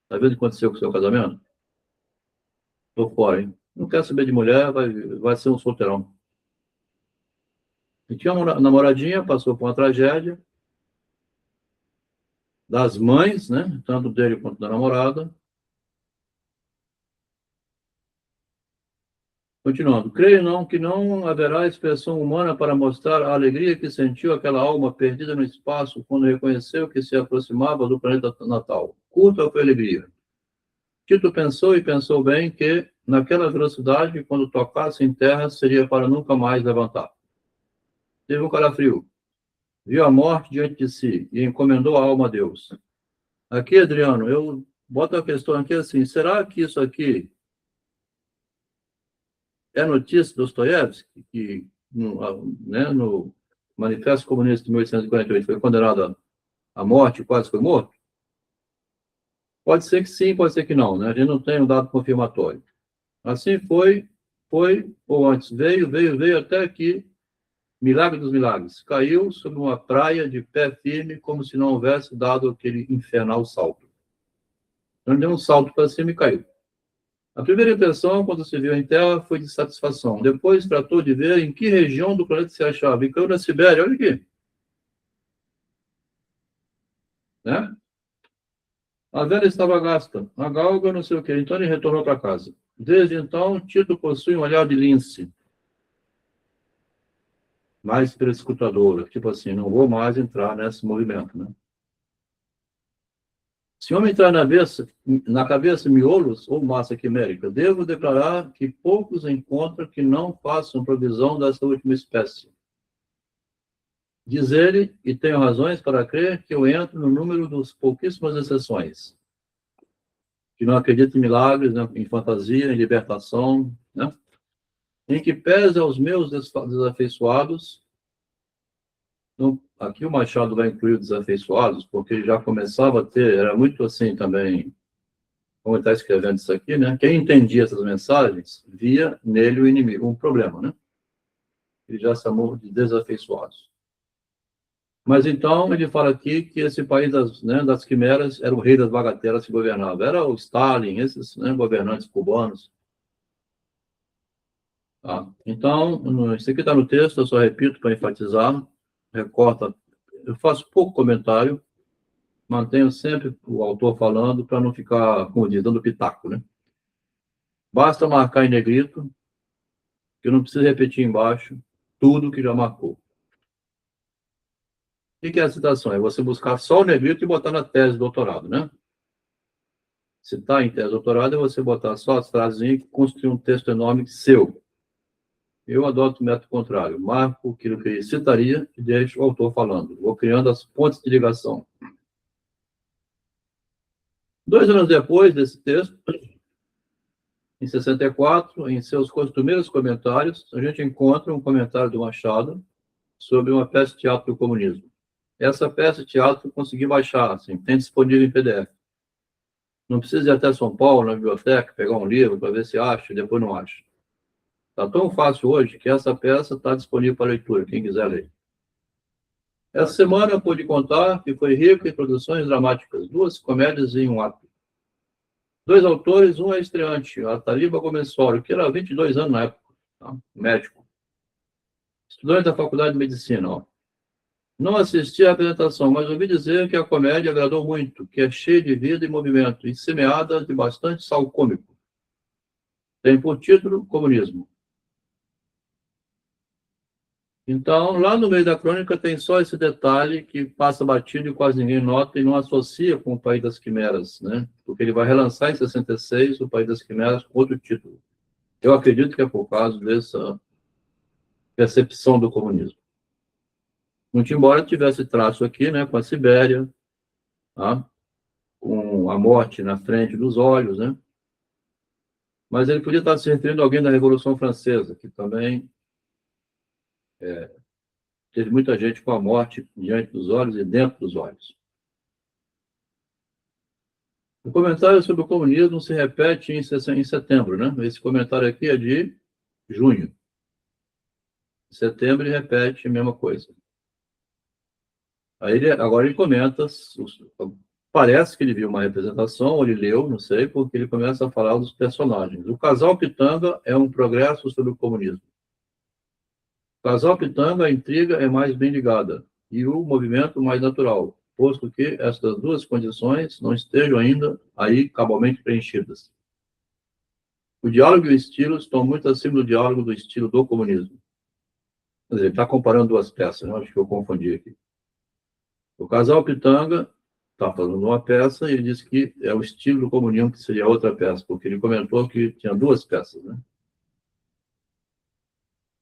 tá vendo o que aconteceu com o seu casamento? Tô fora, hein? Não quer saber de mulher, vai ser um solteirão. E tinha uma namoradinha, passou por uma tragédia das mães, né? Tanto dele quanto da namorada. Continuando. Creio não que não haverá expressão humana para mostrar a alegria que sentiu aquela alma perdida no espaço quando reconheceu que se aproximava do planeta natal. Curta foi a alegria. Tito pensou e pensou bem que, naquela velocidade, quando tocasse em terra, seria para nunca mais levantar. Teve um calafrio. Viu a morte diante de si e encomendou a alma a Deus. Aqui, Adriano, eu boto a questão aqui assim, será que isso aqui é notícia de Dostoiévski, que no Manifesto Comunista de 1848 foi condenado à morte, quase foi morto? Pode ser que sim, pode ser que não, né? A gente não tem um dado confirmatório. Assim foi, ou antes veio até que, milagre dos milagres, caiu sobre uma praia de pé firme, como se não houvesse dado aquele infernal salto. Então, ele deu um salto para cima e caiu. A primeira impressão, quando se viu em terra, foi de satisfação. Depois, tratou de ver em que região do planeta se achava. E caiu na Sibéria, olha aqui. Né? A vela estava gasta, a galga não sei o quê. Então, ele retornou para casa. Desde então, Tito possui um olhar de lince. Mais perscrutadora. Tipo assim, não vou mais entrar nesse movimento, né? Se homem entrar na cabeça miolos ou massa quimérica, devo declarar que poucos encontram que não façam provisão dessa última espécie. Diz ele, e tenho razões para crer, que eu entro no número dos pouquíssimas exceções, que não acredito em milagres, né, em fantasia, em libertação, né? Em que pese aos meus desafeiçoados. Então, aqui o Machado vai incluir os desafeiçoados, porque ele já começava a ter, era muito assim também, como ele está escrevendo isso aqui, né? Quem entendia essas mensagens via nele o inimigo, um problema, né? Ele já chamou de desafeiçoados. Mas então ele fala aqui que esse país das quimeras era o rei das bagatelas que governava. Era o Stalin, esses, né, governantes cubanos. Tá? Então, isso aqui está no texto, eu só repito para enfatizar, recorta, eu faço pouco comentário, mantenho sempre o autor falando para não ficar, como diz, dando pitaco, né? Basta marcar em negrito, que eu não preciso repetir embaixo tudo que já marcou. O que é a citação? É você buscar só o negrito e botar na tese de doutorado, né? Se está em tese de doutorado, é você botar só as frases e construir um texto enorme seu. Eu adoto o método contrário. Marco aquilo que ele citaria e deixo o autor falando. Vou criando as pontes de ligação. 2 anos depois desse texto, em 64, em seus costumeiros comentários, a gente encontra um comentário do Machado sobre uma peça de teatro do comunismo. Essa peça de teatro eu consegui baixar, assim, tem disponível em PDF. Não precisa ir até São Paulo, na biblioteca, pegar um livro para ver se acha, depois não acha. Está tão fácil hoje que essa peça está disponível para leitura, quem quiser ler. Essa semana eu pude contar que foi rica em produções dramáticas, 2 comédias em um ato. 2 autores, um é estreante, a Taliba Gomensório, que era 22 anos na época, tá? Médico. Estudante da Faculdade de Medicina, ó. Não assisti à apresentação, mas ouvi dizer que a comédia agradou muito, que é cheia de vida e movimento, e semeada de bastante sal cômico. Tem por título Comunismo. Então, lá no meio da crônica tem só esse detalhe que passa batido e quase ninguém nota e não associa com o País das Quimeras, né? Porque ele vai relançar em 66 o País das Quimeras com outro título. Eu acredito que é por causa dessa percepção do comunismo. Muito embora tivesse traço aqui, né, com a Sibéria, tá? Com a morte na frente dos olhos, né? Mas ele podia estar se referindo a alguém da Revolução Francesa, que também teve muita gente com a morte diante dos olhos e dentro dos olhos. O comentário sobre o comunismo se repete em setembro, né? Esse comentário aqui é de junho. Em setembro ele repete a mesma coisa. Aí agora ele comenta, parece que ele viu uma representação, ou ele leu, não sei, porque ele começa a falar dos personagens. O casal Pitanga é um progresso sobre o comunismo. O casal Pitanga, a intriga é mais bem ligada, e o movimento mais natural, posto que estas 2 condições não estejam ainda aí cabalmente preenchidas. O diálogo e o estilo estão muito acima do diálogo do estilo do comunismo. Quer dizer, ele está comparando 2 peças, né? Acho que eu confundi aqui. O casal Pitanga está falando uma peça e ele disse que é o estilo do comunismo que seria outra peça, porque ele comentou que tinha 2 peças, né?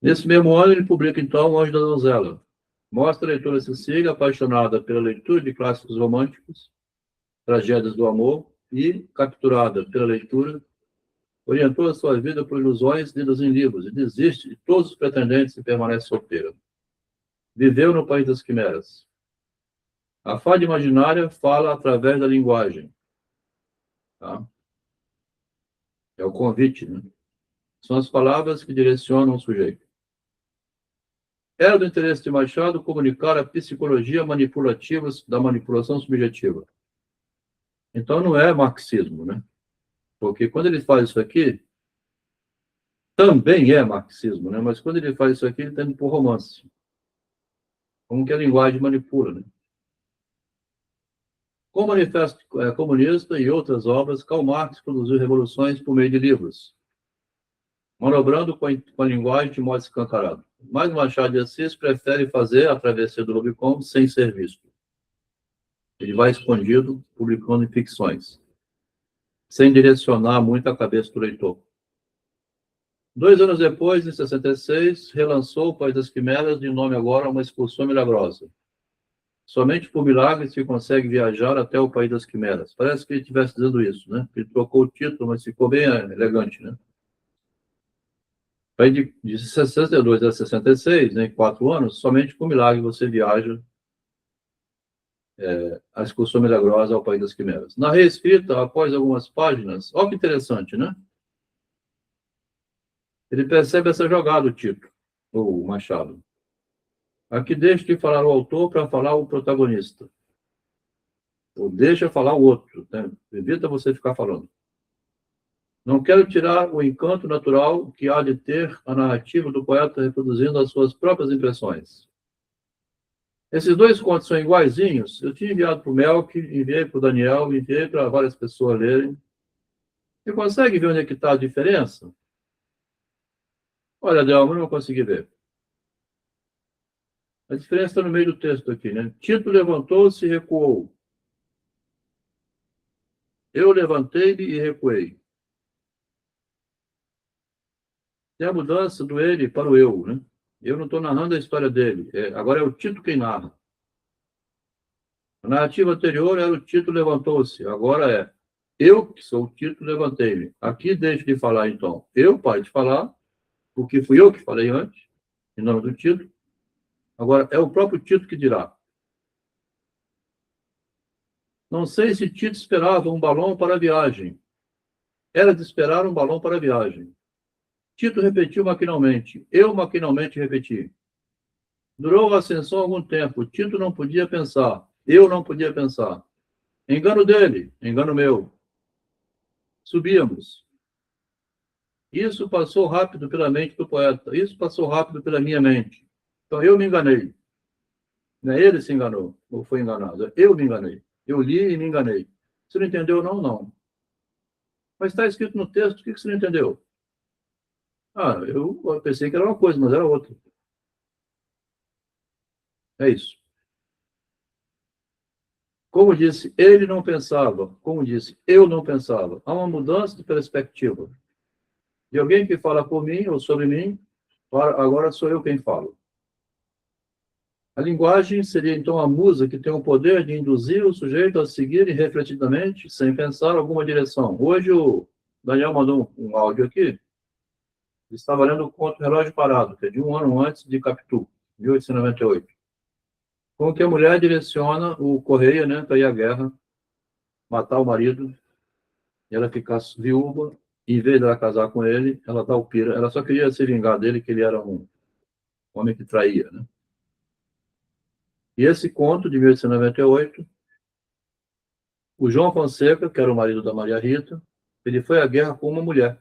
Nesse mesmo ano, ele publica, então, O Anjo da Donzela. Mostra a leitora Cecília apaixonada pela leitura de clássicos românticos, tragédias do amor, e, capturada pela leitura, orientou a sua vida por ilusões lidas em livros e desiste de todos os pretendentes e permanece solteira. Viveu no País das Quimeras. A fada imaginária fala através da linguagem. Tá? É o convite, né? São as palavras que direcionam o sujeito. Era do interesse de Machado comunicar a psicologia manipulativa da manipulação subjetiva. Então, não é marxismo, né? Porque quando ele faz isso aqui, também é marxismo, né? Mas quando ele faz isso aqui, ele está indo por romance. Como que a linguagem manipula, né? Com o Manifesto Comunista e outras obras, Karl Marx produziu revoluções por meio de livros, manobrando com a linguagem de modo escancarado. Mas Machado de Assis prefere fazer a travessia do Rubicon sem ser visto. Ele vai escondido, publicando ficções, sem direcionar muito a cabeça do leitor. 2 anos depois, em 66, relançou O País das Quimeras, de nome agora Uma Excursão Milagrosa. Somente por milagre se consegue viajar até o País das Quimeras. Parece que ele estivesse dizendo isso, né? Ele trocou o título, mas ficou bem elegante, né? Aí de 62 a 66, né, em 4 anos, somente por milagre você viaja a Excursão Milagrosa ao País das Quimeras. Na reescrita, após algumas páginas, olha que interessante, né? Ele percebe essa jogada, o Tito, o Machado. Aqui deixa de falar o autor para falar o protagonista. Ou deixa falar o outro, né? Evita você ficar falando. Não quero tirar o encanto natural que há de ter a narrativa do poeta reproduzindo as suas próprias impressões. Esses 2 contos são iguaizinhos. Eu tinha enviado para o Melk, enviei para o Daniel, enviei para várias pessoas lerem. Você consegue ver onde é que está a diferença? Olha, Delma, eu não consegui ver. A diferença está no meio do texto aqui, né? Tito levantou-se e recuou. Eu levantei-me e recuei. Tem a mudança do ele para o eu, né? Eu não estou narrando a história dele. Agora é o Tito quem narra. A narrativa anterior era o Tito levantou-se. Agora é eu, que sou o Tito, levantei-me. Aqui deixo de falar, então. Eu paro de falar, porque fui eu que falei antes, em nome do Tito. Agora, é o próprio Tito que dirá. Não sei se Tito esperava um balão para a viagem. Era de esperar um balão para a viagem. Tito repetiu maquinalmente. Eu maquinalmente repeti. Durou a ascensão algum tempo. Tito não podia pensar. Eu não podia pensar. Engano dele, engano meu. Subíamos. Isso passou rápido pela mente do poeta. Isso passou rápido pela minha mente. Então, eu me enganei. Não é ele se enganou, ou foi enganado. Eu me enganei. Eu li e me enganei. Você não entendeu? Não, não. Mas está escrito no texto, o que você não entendeu? Ah, eu pensei que era uma coisa, mas era outra. É isso. Como disse, ele não pensava. Como disse, eu não pensava. Há uma mudança de perspectiva. De alguém que fala por mim ou sobre mim, agora sou eu quem falo. A linguagem seria, então, a musa que tem o poder de induzir o sujeito a seguir irrefletidamente, sem pensar alguma direção. Hoje o Daniel mandou um áudio aqui. Ele estava lendo o conto Relógio Parado, que é de 1 ano antes de Capitu, 1898. Com que a mulher direciona o Correia, né, para ir à guerra, matar o marido, e ela ficar viúva, e em vez de ela casar com ele, ela dá o pira. Ela só queria se vingar dele, que ele era um homem que traía, né? E esse conto, de 1898, o João Fonseca, que era o marido da Maria Rita, ele foi à guerra com uma mulher,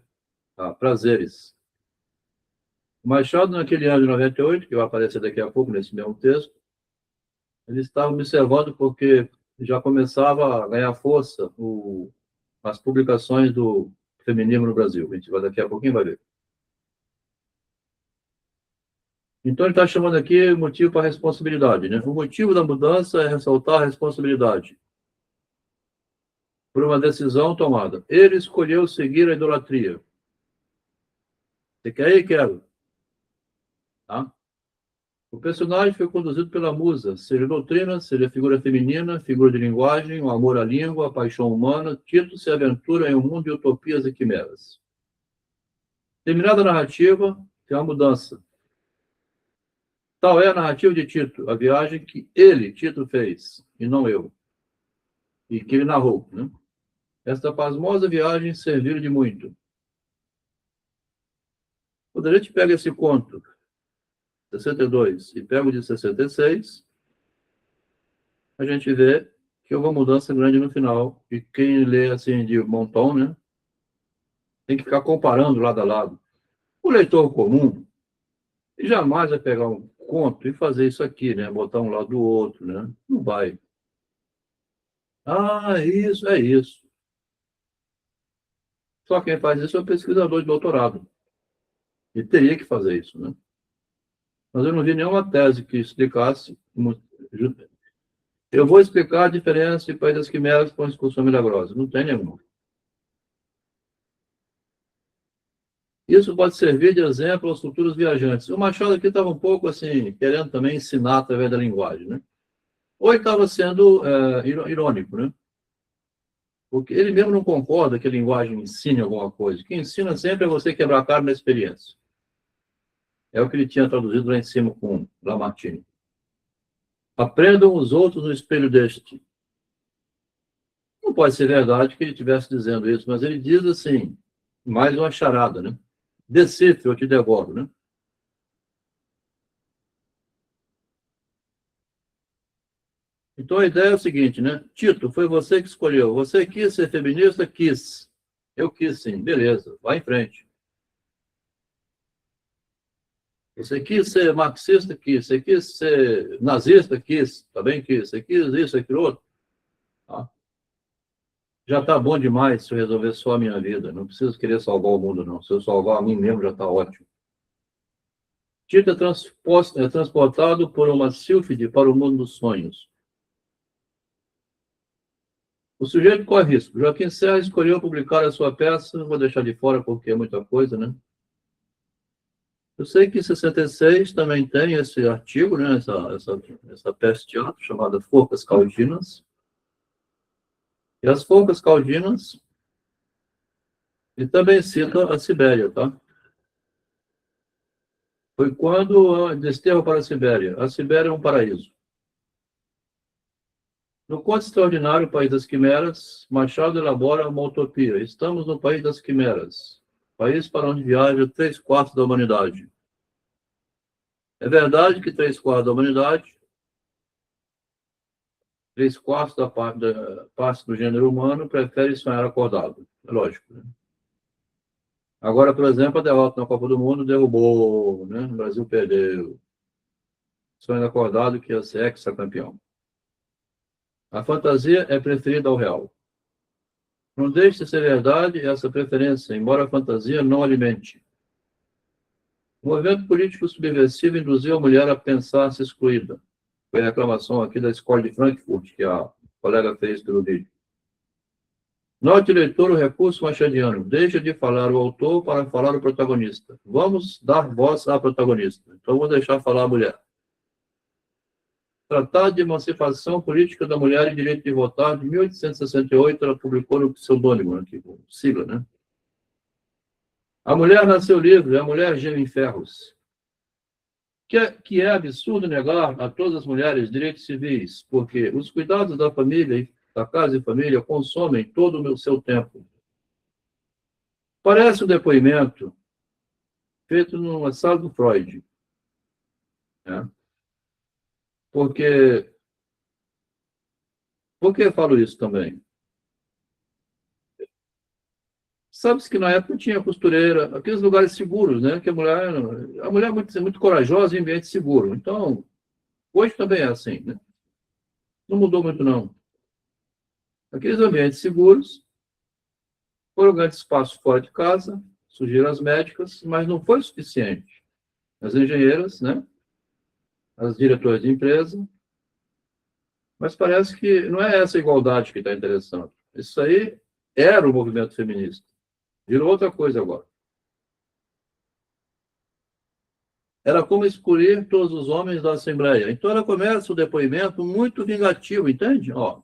a prazeres. O Machado, naquele ano de 98, que vai aparecer daqui a pouco nesse mesmo texto, ele estava observando porque já começava a ganhar força as publicações do feminismo no Brasil. A gente vai daqui a pouquinho vai ver. Então, ele está chamando aqui o motivo para a responsabilidade, né? O motivo da mudança é ressaltar a responsabilidade por uma decisão tomada. Ele escolheu seguir a idolatria. Você quer ir? Quero. Tá? O personagem foi conduzido pela musa, seja doutrina, seja figura feminina, figura de linguagem, o amor à língua, a paixão humana. Tito se aventura em um mundo de utopias e quimeras. Terminada a narrativa, tem uma mudança. Tal é a narrativa de Tito, a viagem que ele, Tito, fez, e não eu. E que ele narrou, né? Esta pasmosa viagem serviu de muito. Quando a gente pega esse conto, 62, e pega o de 66, a gente vê que houve uma mudança grande no final. E quem lê assim de montão, né, tem que ficar comparando lado a lado. O leitor comum jamais vai pegar um conto e fazer isso aqui, né, botar um lado do outro, né? Não vai. Ah, isso, é isso. Só quem faz isso é o pesquisador de doutorado. E teria que fazer isso, né? Mas eu não vi nenhuma tese que explicasse. Eu vou explicar a diferença de país das quimeras com a excursão milagrosa. Não tem nenhuma. Isso pode servir de exemplo aos futuros viajantes. O Machado aqui estava um pouco assim, querendo também ensinar através da linguagem, né? Ou ele estava sendo irônico, né? Porque ele mesmo não concorda que a linguagem ensine alguma coisa. O que ensina sempre é você quebrar a cara na experiência. É o que ele tinha traduzido lá em cima com Lamartine. Aprendam os outros no espelho deste. Não pode ser verdade que ele estivesse dizendo isso, mas ele diz assim, mais uma charada, né? Decifre, eu te devoro, né? Então a ideia é o seguinte, né? Tito, foi você que escolheu. Você quis ser feminista? Quis. Eu quis sim. Beleza, vai em frente. Você quis ser marxista? Quis. Você quis ser nazista? Quis. Também quis. Você quis isso, aquilo outro? Tá. Já está bom demais se eu resolver só a minha vida. Não preciso querer salvar o mundo, não. Se eu salvar a mim mesmo, já está ótimo. Tito é transportado por uma sílfide para o mundo dos sonhos. O sujeito corre risco. Joaquim Serra escolheu publicar a sua peça, não vou deixar de fora porque é muita coisa, né? Eu sei que em 66 também tem esse artigo, né? Essa peça de teatro chamada Forcas Caudinas. E as Forcas Caudinas, ele também cita a Sibéria, tá? Foi quando desterro para a Sibéria. A Sibéria é um paraíso. No conto extraordinário País das Quimeras, Machado elabora uma utopia. Estamos no País das Quimeras, país para onde viaja 3/4 da humanidade. É verdade que 3/4 da humanidade, 3/4 da parte do gênero humano, prefere sonhar acordado. É lógico, né? Agora, por exemplo, a derrota na Copa do Mundo derrubou, né? O Brasil perdeu. Sonho acordado que ia ser hexacampeão. A fantasia é preferida ao real. Não deixe de ser verdade essa preferência, embora a fantasia não alimente. O movimento político subversivo induziu a mulher a pensar-se excluída. Foi a reclamação aqui da escola de Frankfurt, que a colega fez pelo vídeo. Note, leitor, o recurso machadiano. Deixa de falar o autor para falar o protagonista. Vamos dar voz à protagonista. Então, vou deixar falar a mulher. Tratado de Emancipação Política da Mulher e Direito de Votar, de 1868, ela publicou no pseudônimo, aqui, com sigla, né? A mulher nasceu livre, a mulher geme em ferros. Que é absurdo negar a todas as mulheres direitos civis, porque os cuidados da família, da casa e família, consomem todo o seu tempo. Parece um depoimento feito numa sala do Freud, né? Por que eu falo isso também? Sabe-se que na época tinha costureira, aqueles lugares seguros, né? Que a mulher é muito corajosa em ambiente seguro. Então, hoje também é assim, né? Não mudou muito, não. Aqueles ambientes seguros, foram grandes espaços fora de casa, surgiram as médicas, mas não foi suficiente. As engenheiras, né? As diretoras de empresa. Mas parece que não é essa igualdade que está interessante. Isso aí era o movimento feminista. Virou outra coisa agora. Era como excluir todos os homens da Assembleia. Então, ela começa o depoimento muito vingativo, entende? Ó,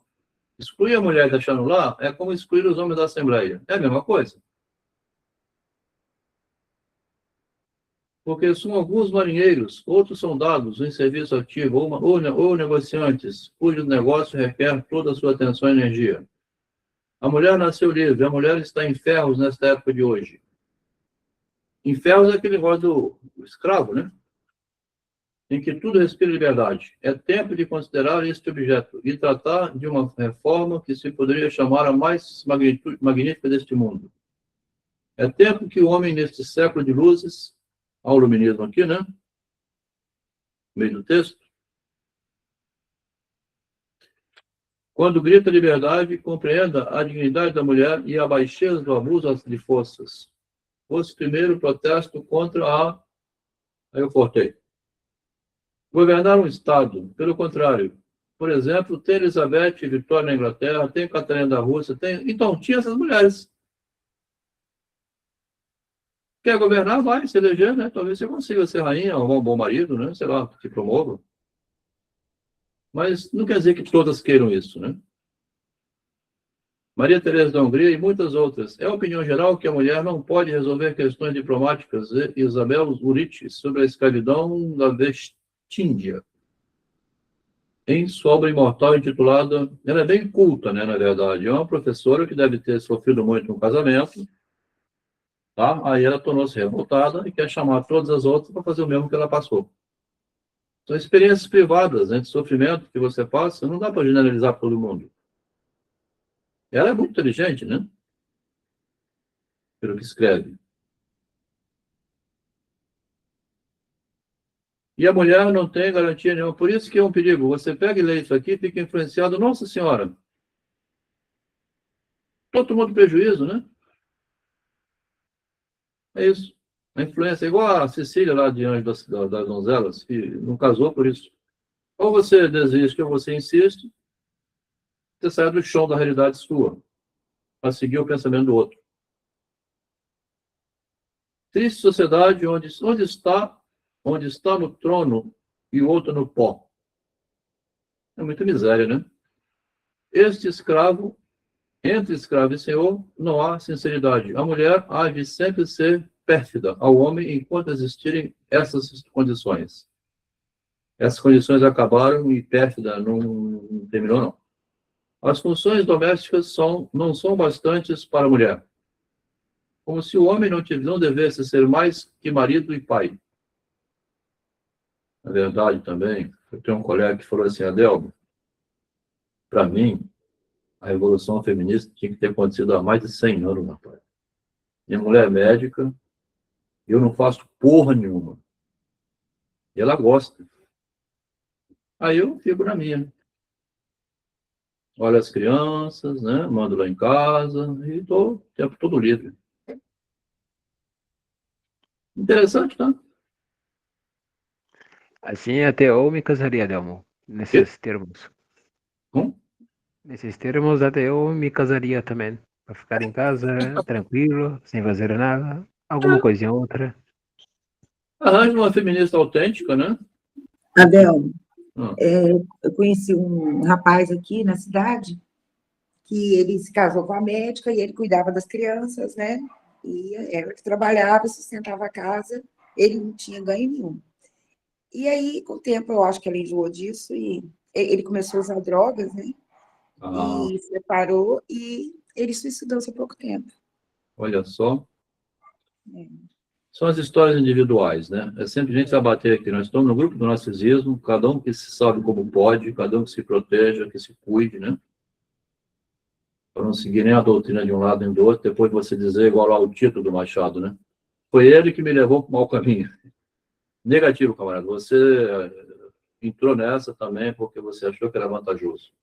excluir a mulher e deixar no lar é como excluir os homens da Assembleia. É a mesma coisa. Porque são alguns marinheiros, outros soldados em serviço ativo, ou negociantes, cujo negócio requer toda a sua atenção e energia. A mulher nasceu livre, a mulher está em ferros nesta época de hoje. Em ferros é aquele negócio do escravo, né? em que tudo respira liberdade. É tempo de considerar este objeto e tratar de uma reforma que se poderia chamar a mais magnífica deste mundo. É tempo que o homem, neste século de luzes, há o iluminismo aqui, né? No meio do texto. Quando grita liberdade, compreenda a dignidade da mulher e a baixeza do abuso de forças. Fosse primeiro protesto contra a... Aí eu cortei. Governar um Estado, pelo contrário. Por exemplo, tem Elizabeth e Vitória na Inglaterra, tem Catarina da Rússia, tem... Então, tinha essas mulheres. Quer governar? Vai se eleger, né? Talvez você consiga ser rainha, um bom marido, né? Sei lá, te promova. Mas não quer dizer que todas queiram isso, né? Maria Teresa da Hungria e muitas outras. É a opinião geral que a mulher não pode resolver questões diplomáticas. Isabel Uric, sobre a escravidão da Vestíndia, em sua obra imortal intitulada... Ela é bem culta, né, na verdade. É uma professora que deve ter sofrido muito no casamento, tá? Aí ela tornou-se revoltada e quer chamar todas as outras para fazer o mesmo que ela passou. São experiências privadas, né, de sofrimento que você passa, não dá para generalizar para todo mundo. Ela é muito inteligente, né? Pelo que escreve. E a mulher não tem garantia nenhuma. Por isso que é um perigo. Você pega e lê isso aqui, fica influenciado. Nossa Senhora! Todo mundo prejuízo, né? É isso. A influência é igual a Cecília lá de Anjo das Donzelas, que não casou por isso. Ou você desiste ou você insiste, você sai do chão da realidade sua, para seguir o pensamento do outro. Triste sociedade onde está no trono e o outro no pó. É muita miséria, né? Entre escravo e senhor, não há sinceridade. A mulher há de sempre ser pérfida ao homem enquanto existirem essas condições. Essas condições acabaram e pérfida não terminou, não. As funções domésticas não são bastantes para a mulher. Como se o homem não devesse ser mais que marido e pai. Na verdade, também, eu tenho um colega que falou assim, Adelmo, para mim, a revolução feminista tinha que ter acontecido há mais de 100 anos, rapaz. Minha mulher é médica, eu não faço porra nenhuma. E ela gosta. Aí eu fico na minha. Olho as crianças, né? Mando lá em casa e estou o tempo todo livre. Interessante, tá? Assim até eu me casaria, Delmo, nesses termos. Nesses termos até eu me casaria também. Para ficar em casa, tranquilo, sem fazer nada. Alguma coisinha ou outra. Arranja uma feminista autêntica, né? Adel, eu conheci um rapaz aqui na cidade que ele se casou com a médica e ele cuidava das crianças, né? E ela que trabalhava, sustentava a casa, ele não tinha ganho nenhum. E aí, com o tempo, eu acho que ela enjoou disso e ele começou a usar drogas, né? E se separou e ele suicidou-se há pouco tempo. Olha só. São as histórias individuais, né? É sempre a gente vai bater aqui. Nós estamos no grupo do narcisismo, cada um que se sabe como pode, cada um que se proteja, que se cuide, né? Para não seguir nem a doutrina de um lado nem do outro, depois você dizer igual lá o Tito do Machado, né? Foi ele que me levou para o mau caminho. Negativo, camarada. Você entrou nessa também porque você achou que era vantajoso.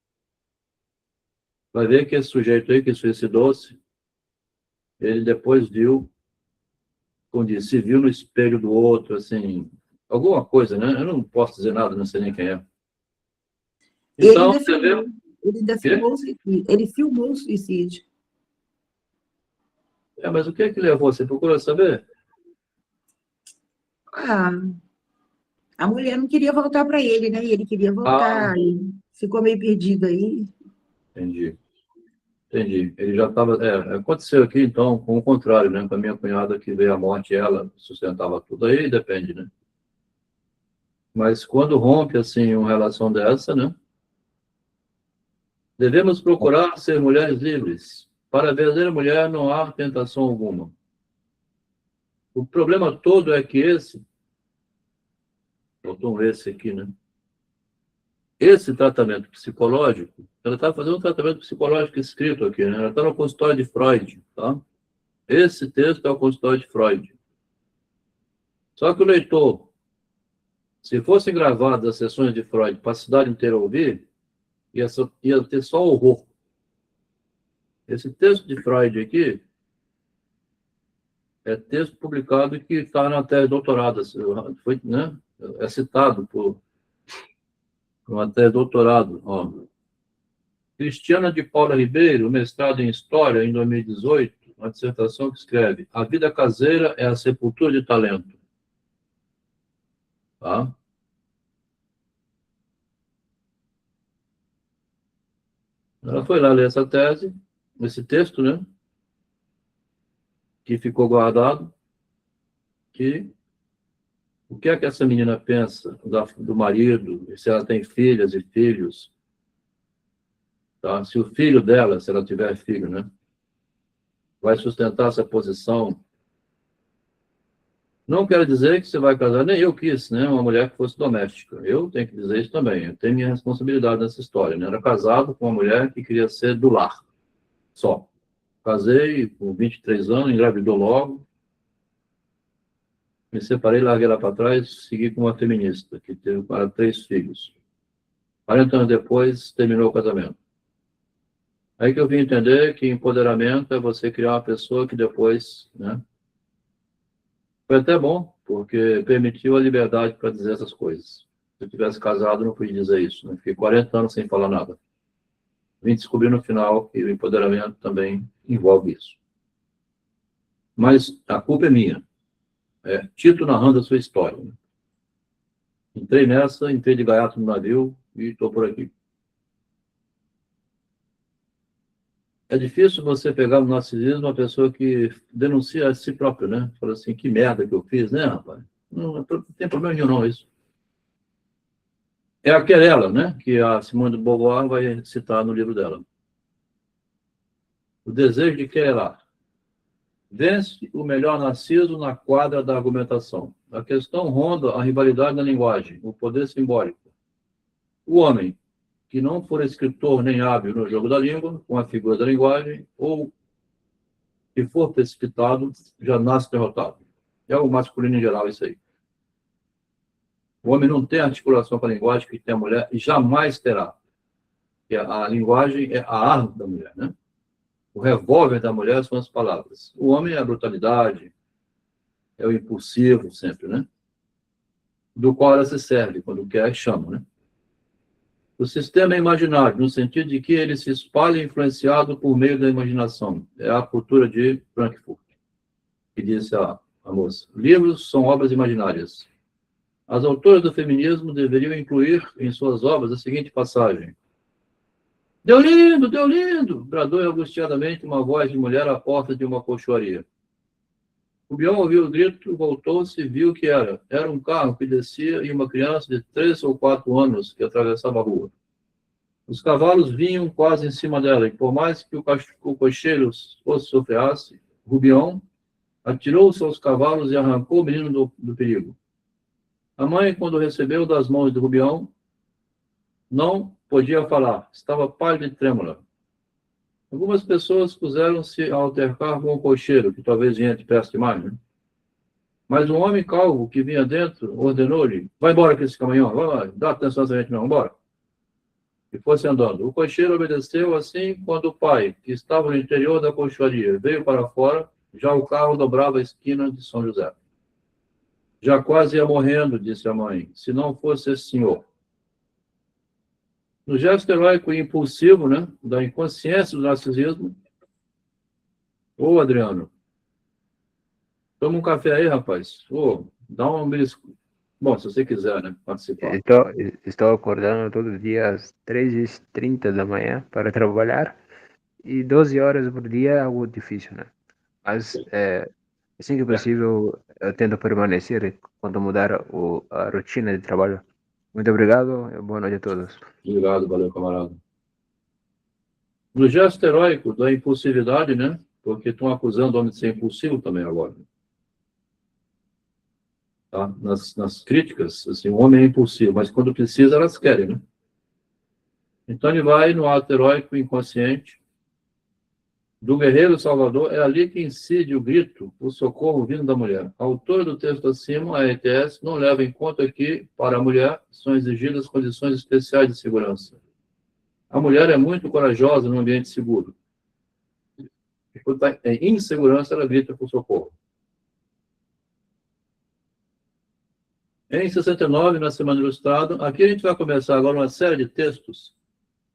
Vai ver que esse sujeito aí que suicidou-se, ele depois viu, como disse, se viu no espelho do outro, assim, alguma coisa, né? Eu não posso dizer nada, não sei nem quem é. Então, ele filmou o suicídio. Mas o que é que levou? Você procurou saber? A mulher não queria voltar para ele, né? E ele queria voltar, e ficou meio perdido aí. Entendi. Ele já estava... aconteceu aqui, então, com o contrário, né? Com a minha cunhada que veio à morte, ela sustentava tudo aí, depende, né? Mas quando rompe, assim, uma relação dessa, né? Devemos procurar ser mulheres livres. Para a verdadeira mulher não há tentação alguma. O problema todo é que Faltou um esse aqui, né? Esse tratamento psicológico, ela está fazendo um tratamento psicológico escrito aqui, né? Ela está no consultório de Freud, tá? Esse texto é o consultório de Freud. Só que o leitor, se fossem gravadas as sessões de Freud para a cidade inteira ouvir, ia ter só horror. Esse texto de Freud aqui é texto publicado que está na tese de doutorado, foi, né? É citado por uma tese de doutorado. Ó. Cristiana de Paula Ribeiro, mestrado em História, em 2018, uma dissertação que escreve: A vida caseira é a sepultura de talento. Tá? Ela foi lá ler essa tese, esse texto, né? Que ficou guardado, que o que é que essa menina pensa do marido, se ela tem filhas e filhos, tá? Se o filho dela, se ela tiver filho, né? Vai sustentar essa posição. Não quero dizer que você vai casar, nem eu quis, né? Uma mulher que fosse doméstica. Eu tenho que dizer isso também. Eu tenho minha responsabilidade nessa história, né? Era casado com uma mulher que queria ser do lar, só. Casei com 23 anos, engravidou logo. Me separei, larguei ela para trás, segui com uma feminista, que teve para 3 filhos. 40 anos depois, terminou o casamento. Aí que eu vim entender que empoderamento é você criar uma pessoa que depois, né? Foi até bom, porque permitiu a liberdade para dizer essas coisas. Se eu tivesse casado, não podia dizer isso. Né? Fiquei 40 anos sem falar nada. Vim descobrir no final que o empoderamento também envolve isso. Mas a culpa é minha. É Tito narrando a sua história. Né? Entrei nessa, entrei de gaiato no navio e estou por aqui. É difícil você pegar no narcisismo uma pessoa que denuncia a si próprio, né? Fala assim, que merda que eu fiz, né, rapaz? Não tem problema nenhum, não, isso. É a querela, né? Que a Simone de Beauvoir vai citar no livro dela. O desejo de querelar. Vence o melhor narciso na quadra da argumentação. A questão ronda a rivalidade na linguagem, o poder simbólico. O homem que não for escritor nem hábil no jogo da língua, com a figura da linguagem, ou que for precipitado, já nasce derrotado. É o masculino em geral isso aí. O homem não tem articulação com a linguagem que tem a mulher e jamais terá. Porque a linguagem é a arma da mulher, né? O revólver da mulher são as palavras. O homem é a brutalidade, é o impulsivo sempre, né? Do qual ela se serve, quando quer, chama, né? O sistema é imaginário, no sentido de que ele se espalha influenciado por meio da imaginação. É a cultura de Frankfurt, que disse a moça. Livros são obras imaginárias. As autoras do feminismo deveriam incluir em suas obras a seguinte passagem. Deu lindo, bradou angustiadamente uma voz de mulher à porta de uma colchoaria. O Bion ouviu o grito, voltou-se e viu que era. Era um carro que descia e uma criança de 3 ou 4 anos que atravessava a rua. Os cavalos vinham quase em cima dela, e por mais que o cocheiro fosse sofreasse, Rubião atirou-se aos cavalos e arrancou o menino do perigo. A mãe, quando recebeu das mãos de Rubião, não podia falar, estava pálida e trêmula. Algumas pessoas puseram-se a altercar com o cocheiro, que talvez vinha depressa demais, né? Mas um homem calvo que vinha dentro ordenou-lhe, vai embora com esse caminhão, vai lá, dá atenção a essa gente não, embora. E fosse andando. O cocheiro obedeceu assim quando o pai, que estava no interior da colchoaria, veio para fora, já o carro dobrava a esquina de São José. Já quase ia morrendo, disse a mãe, se não fosse esse senhor. No gesto heróico e impulsivo, né, da inconsciência do narcisismo. Ô, Adriano, toma um café aí, rapaz. Ô, dá um belisco. Bom, se você quiser, né, participar. Estou acordando todo dia às 3h30 da manhã para trabalhar e 12 horas por dia é algo difícil, né? Mas assim que possível eu tento permanecer quando mudar a rotina de trabalho. Muito obrigado e boa noite a todos. Obrigado, valeu, camarada. No gesto heróico da impulsividade, né? Porque estão acusando o homem de ser impulsivo também agora. tá? Nas críticas, assim, o homem é impulsivo, mas quando precisa, elas querem, né? Então ele vai no ato heróico inconsciente do guerreiro salvador, é ali que incide o grito, o socorro vindo da mulher. A autora do texto acima, a ETS, não leva em conta que, para a mulher, são exigidas condições especiais de segurança. A mulher é muito corajosa no ambiente seguro. E quando está em insegurança, ela grita por socorro. Em 69, na Semana Ilustrada, aqui a gente vai começar agora uma série de textos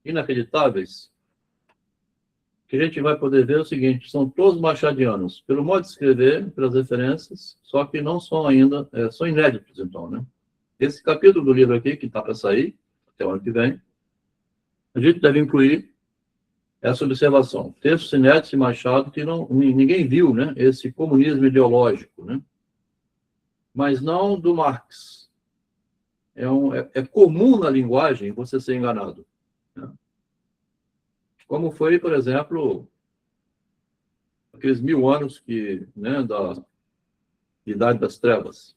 inacreditáveis, que a gente vai poder ver o seguinte, são todos machadianos, pelo modo de escrever, pelas referências, só que não são ainda, são inéditos, então, né? Esse capítulo do livro aqui, que está para sair, até o ano que vem, a gente deve incluir essa observação. Textos inéditos de Machado que ninguém viu, né? Esse comunismo ideológico, né? Mas não do Marx. É comum na linguagem você ser enganado, né? Como foi, por exemplo, aqueles 1000 anos que, né, da Idade das Trevas,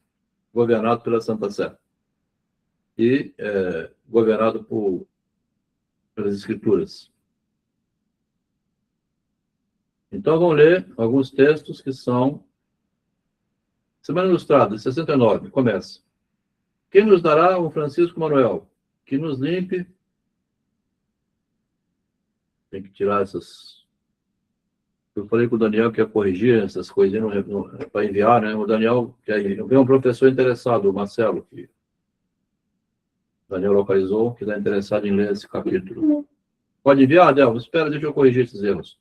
governado pela Santa Sé e governado pelas Escrituras. Então, vamos ler alguns textos que são Semana Ilustrada, 69, começa. Quem nos dará um Francisco Manuel, que nos limpe. Tem que tirar essas. Eu falei com o Daniel que ia corrigir essas coisinhas para enviar, né? O Daniel, veio um professor interessado, o Marcelo, que o Daniel localizou, que está interessado em ler esse capítulo. Pode enviar, Adel? Espera, deixa eu corrigir esses erros.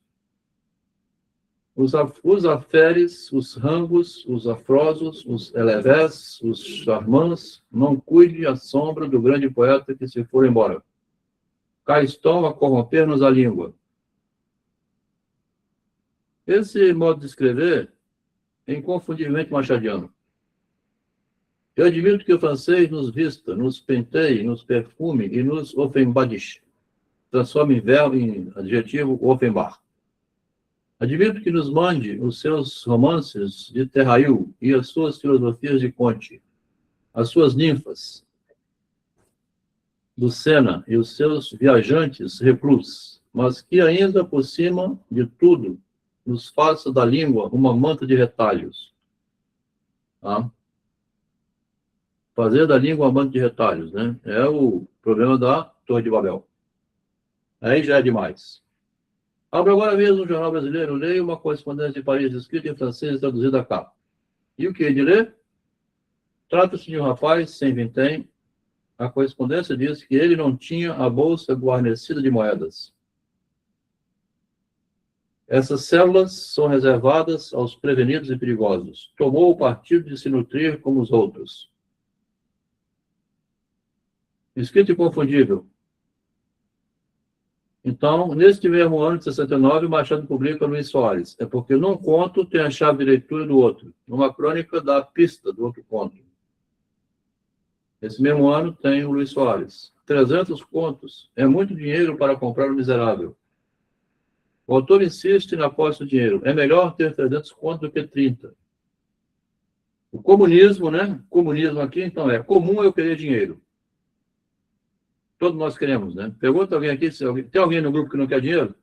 Os aferes, os rangos, os afrosos, os elevés, os charmãs, não cuide a sombra do grande poeta que se for embora. Cá estão a corromper-nos a língua. Esse modo de escrever é inconfundivelmente machadiano. Eu admito que o francês nos vista, nos penteie, nos perfume e nos offenbadiche. Transforma em verbo, em adjetivo, Offenbach. Admito que nos mande os seus romances de Terrail e as suas filosofias de Conte, as suas ninfas, Lucena e os seus viajantes reclusos, mas que ainda, por cima de tudo, nos faça da língua uma manta de retalhos. Tá? Fazer da língua uma manta de retalhos, né? É o problema da Torre de Babel. Aí já é demais. Abro agora mesmo o Jornal Brasileiro, leio uma correspondência de Paris escrita em francês e traduzida cá. E o que é de ler? Trata-se de um rapaz sem vintém. A correspondência diz que ele não tinha a bolsa guarnecida de moedas. Essas células são reservadas aos prevenidos e perigosos. Tomou o partido de se nutrir como os outros. Escrito inconfundível. Então, neste mesmo ano de 69, Machado publica Luiz Soares. É porque num conto tem a chave de leitura do outro. Numa crônica dá a pista do outro conto. Esse mesmo ano tem o Luiz Soares. 300 contos. É muito dinheiro para comprar o miserável. O autor insiste na posse do dinheiro. É melhor ter 300 contos do que 30. O comunismo, né? Comunismo aqui, então, é comum eu querer dinheiro. Todos nós queremos, né? Pergunta alguém aqui, tem alguém no grupo que não quer dinheiro?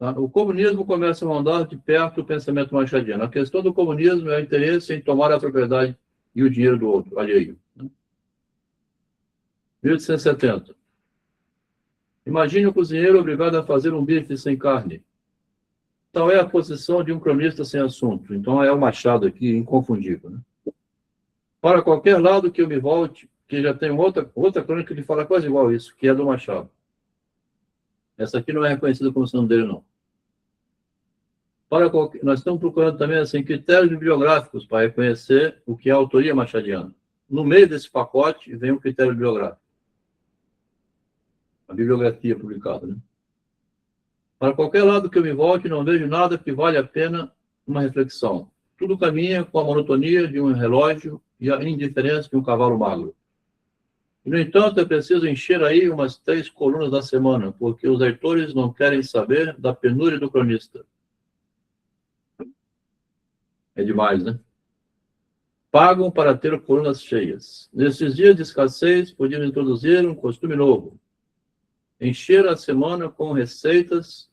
Tá? O comunismo começa a rondar de perto o pensamento machadiano. A questão do comunismo é o interesse em tomar a propriedade e o dinheiro do outro, alheio. 1870. Imagine o cozinheiro obrigado a fazer um bife sem carne. Então é a posição de um cronista sem assunto. Então é o Machado aqui, inconfundível, né? Para qualquer lado que eu me volte, que já tem outra crônica que fala quase igual a isso, que é do Machado. Essa aqui não é reconhecida como sendo dele, não. Nós estamos procurando também assim, critérios bibliográficos para reconhecer o que é a autoria machadiana. No meio desse pacote vem o critério bibliográfico. A bibliografia publicada, né? Para qualquer lado que eu me volte, não vejo nada que vale a pena uma reflexão. Tudo caminha com a monotonia de um relógio e a indiferença de um cavalo magro. E, no entanto, é preciso encher aí umas 3 colunas da semana, porque os leitores não querem saber da penúria do cronista. É demais, né? pagam para ter colunas cheias. Nesses dias de escassez, podiam introduzir um costume novo. Encher a semana com receitas.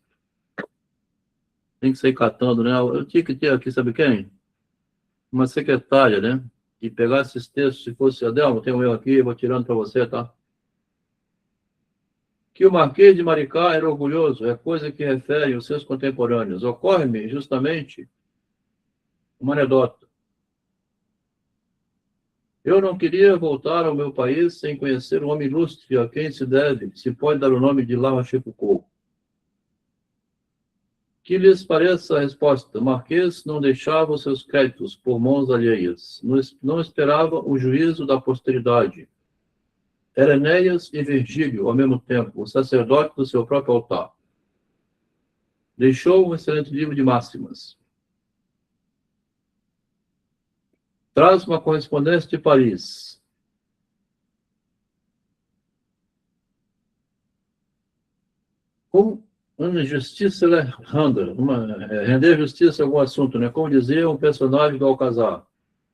Tem que sair catando, né? Eu tinha que ter aqui, sabe quem? Uma secretária, né? E pegar esses textos, se fosse a Delma, tem o meu aqui, vou tirando para você, tá? Que o Marquês de Maricá era orgulhoso, é coisa que refere aos seus contemporâneos. Ocorre-me, justamente, uma anedota. Eu não queria voltar ao meu país sem conhecer um homem ilustre a quem se pode dar o nome de La Rochefoucauld. Que lhes pareça a resposta. Marquês não deixava os seus créditos por mãos alheias. Não esperava o juízo da posteridade. Era Enéas e Virgílio, ao mesmo tempo, o sacerdote do seu próprio altar. Deixou um excelente livro de máximas. Traz uma correspondência de Paris. Como uma justiça render justiça a algum assunto, né? Como dizia um personagem do Alcazar,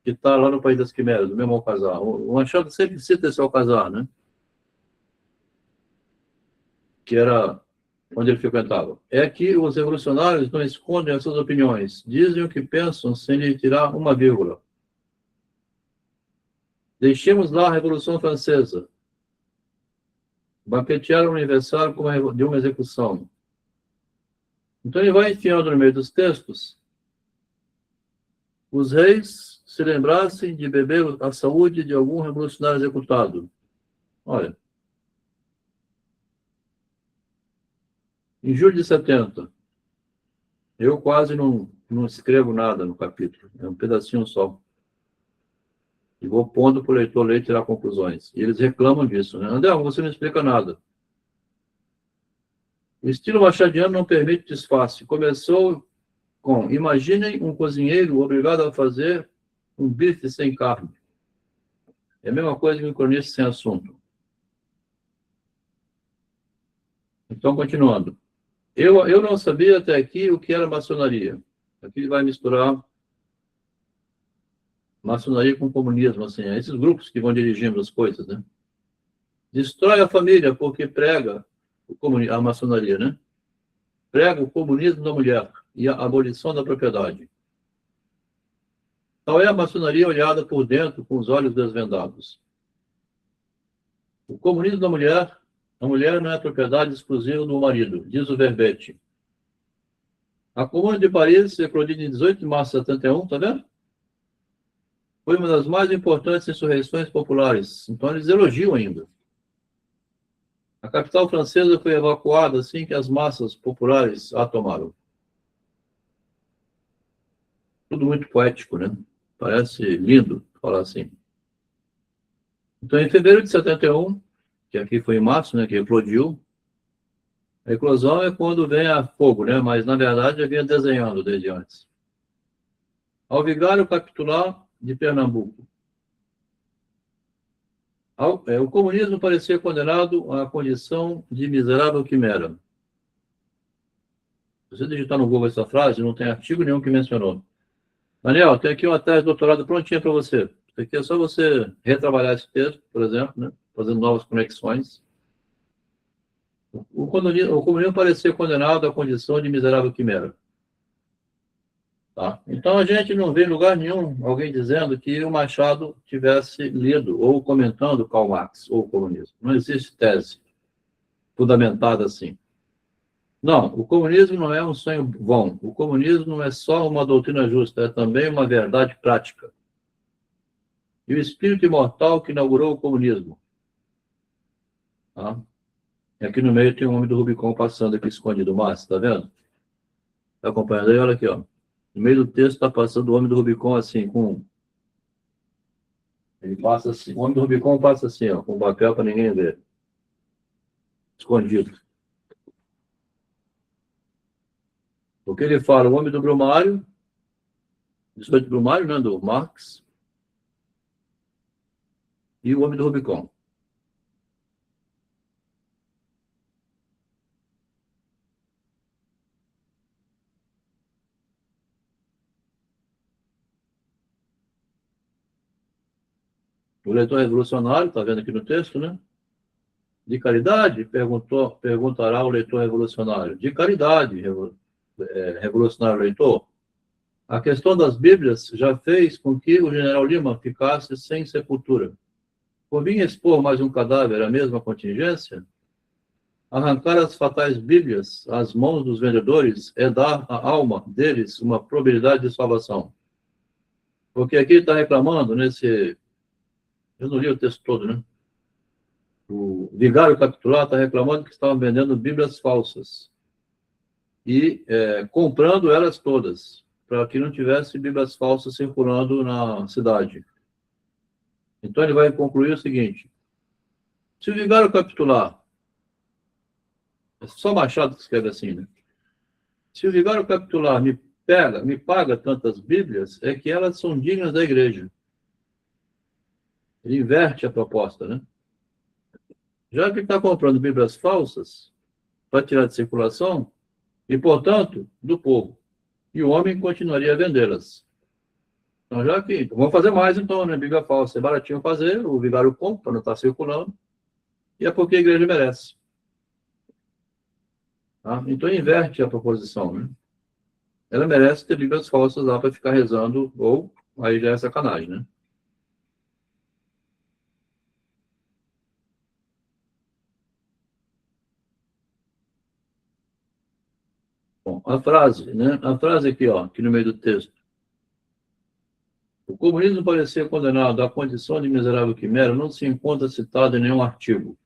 que está lá no País das Quimeras, do mesmo Alcazar. O Machado sempre cita esse Alcazar, né? Que era onde ele frequentava. É que os revolucionários não escondem as suas opiniões, dizem o que pensam sem lhe tirar uma vírgula. Deixemos lá a Revolução Francesa. Banquetear o aniversário de uma execução. Então ele vai enfiando no meio dos textos os reis se lembrassem de beber a saúde de algum revolucionário executado. Olha, em julho de 70, eu quase não escrevo nada no capítulo, é um pedacinho só. E vou pondo para o leitor ler e tirar conclusões. E eles reclamam disso, né? André, você não explica nada. O estilo machadiano não permite disfarce. Começou com: imaginem um cozinheiro obrigado a fazer um bife sem carne. É a mesma coisa que um cronista sem assunto. Então, continuando. Eu não sabia até aqui o que era maçonaria. Aqui ele vai misturar maçonaria com comunismo, assim, esses grupos que vão dirigindo as coisas, né? Destrói a família porque prega a maçonaria, né? Prega o comunismo da mulher e a abolição da propriedade. Tal é a maçonaria olhada por dentro com os olhos desvendados. O comunismo da mulher, a mulher não é propriedade exclusiva do marido, diz o verbete. A Comuna de Paris, eclodida em 18 de março de 71, tá vendo? Foi uma das mais importantes insurreições populares. Então eles elogiam ainda. A capital francesa foi evacuada assim que as massas populares a tomaram. Tudo muito poético, né? Parece lindo falar assim. Então, em fevereiro de 71, que aqui foi em março, né, que eclodiu, a eclosão é quando vem a fogo, né? Mas, na verdade, já vinha desenhando desde antes. Ao vigário capitular de Pernambuco. O comunismo parecia condenado à condição de miserável quimera. Se você digitar no Google essa frase, não tem artigo nenhum que mencionou. Daniel, tem aqui uma tese de doutorado prontinha para você. Isso aqui é só você retrabalhar esse texto, por exemplo, né? Fazendo novas conexões. O comunismo parecia condenado à condição de miserável quimera. Tá? Então, a gente não vê em lugar nenhum alguém dizendo que o Machado tivesse lido ou comentando Karl Marx ou o comunismo. Não existe tese fundamentada assim. Não, o comunismo não é um sonho bom. O comunismo não é só uma doutrina justa, é também uma verdade prática. E o espírito imortal que inaugurou o comunismo. Tá? E aqui no meio tem um homem do Rubicon passando aqui escondido, Márcio, tá vendo? Tá acompanhando aí? Olha aqui, ó. No meio do texto está passando o homem do Rubicon assim, com... Ele passa assim, o homem do Rubicon passa assim, ó, com papel para ninguém ver. Escondido. O que ele fala? O homem do Brumário, biscoito Brumário, né, do Marx, e o homem do Rubicon. O leitor revolucionário, está vendo aqui no texto, né? De caridade? Perguntará o leitor revolucionário. De caridade, revolucionário leitor. A questão das Bíblias já fez com que o general Lima ficasse sem sepultura. Por vir expor mais um cadáver à mesma contingência, arrancar as fatais Bíblias às mãos dos vendedores é dar à alma deles uma probabilidade de salvação. Porque aqui ele está reclamando nesse... Eu não li o texto todo, né? O vigário capitular está reclamando que estavam vendendo Bíblias falsas e comprando elas todas, para que não tivesse Bíblias falsas circulando na cidade. Então ele vai concluir o seguinte: se o vigário capitular, é só Machado que escreve assim, né? Se o vigário capitular me paga tantas Bíblias, é que elas são dignas da igreja. Ele inverte a proposta, né? Já que está comprando Bíblias falsas para tirar de circulação, e, portanto, do povo, e o homem continuaria a vendê-las. Então, já que... Vamos fazer mais, então, né? Bíblia falsa é baratinho fazer, o vigário compra para não estar circulando, e é porque a igreja merece. Tá? Então, inverte a proposição, né? Ela merece ter Bíblias falsas lá para ficar rezando, ou aí já é sacanagem, né? Bom, a frase, né? A frase aqui, ó, aqui no meio do texto. O comunismo parecia condenado à condição de miserável quimera, não se encontra citado em nenhum artigo.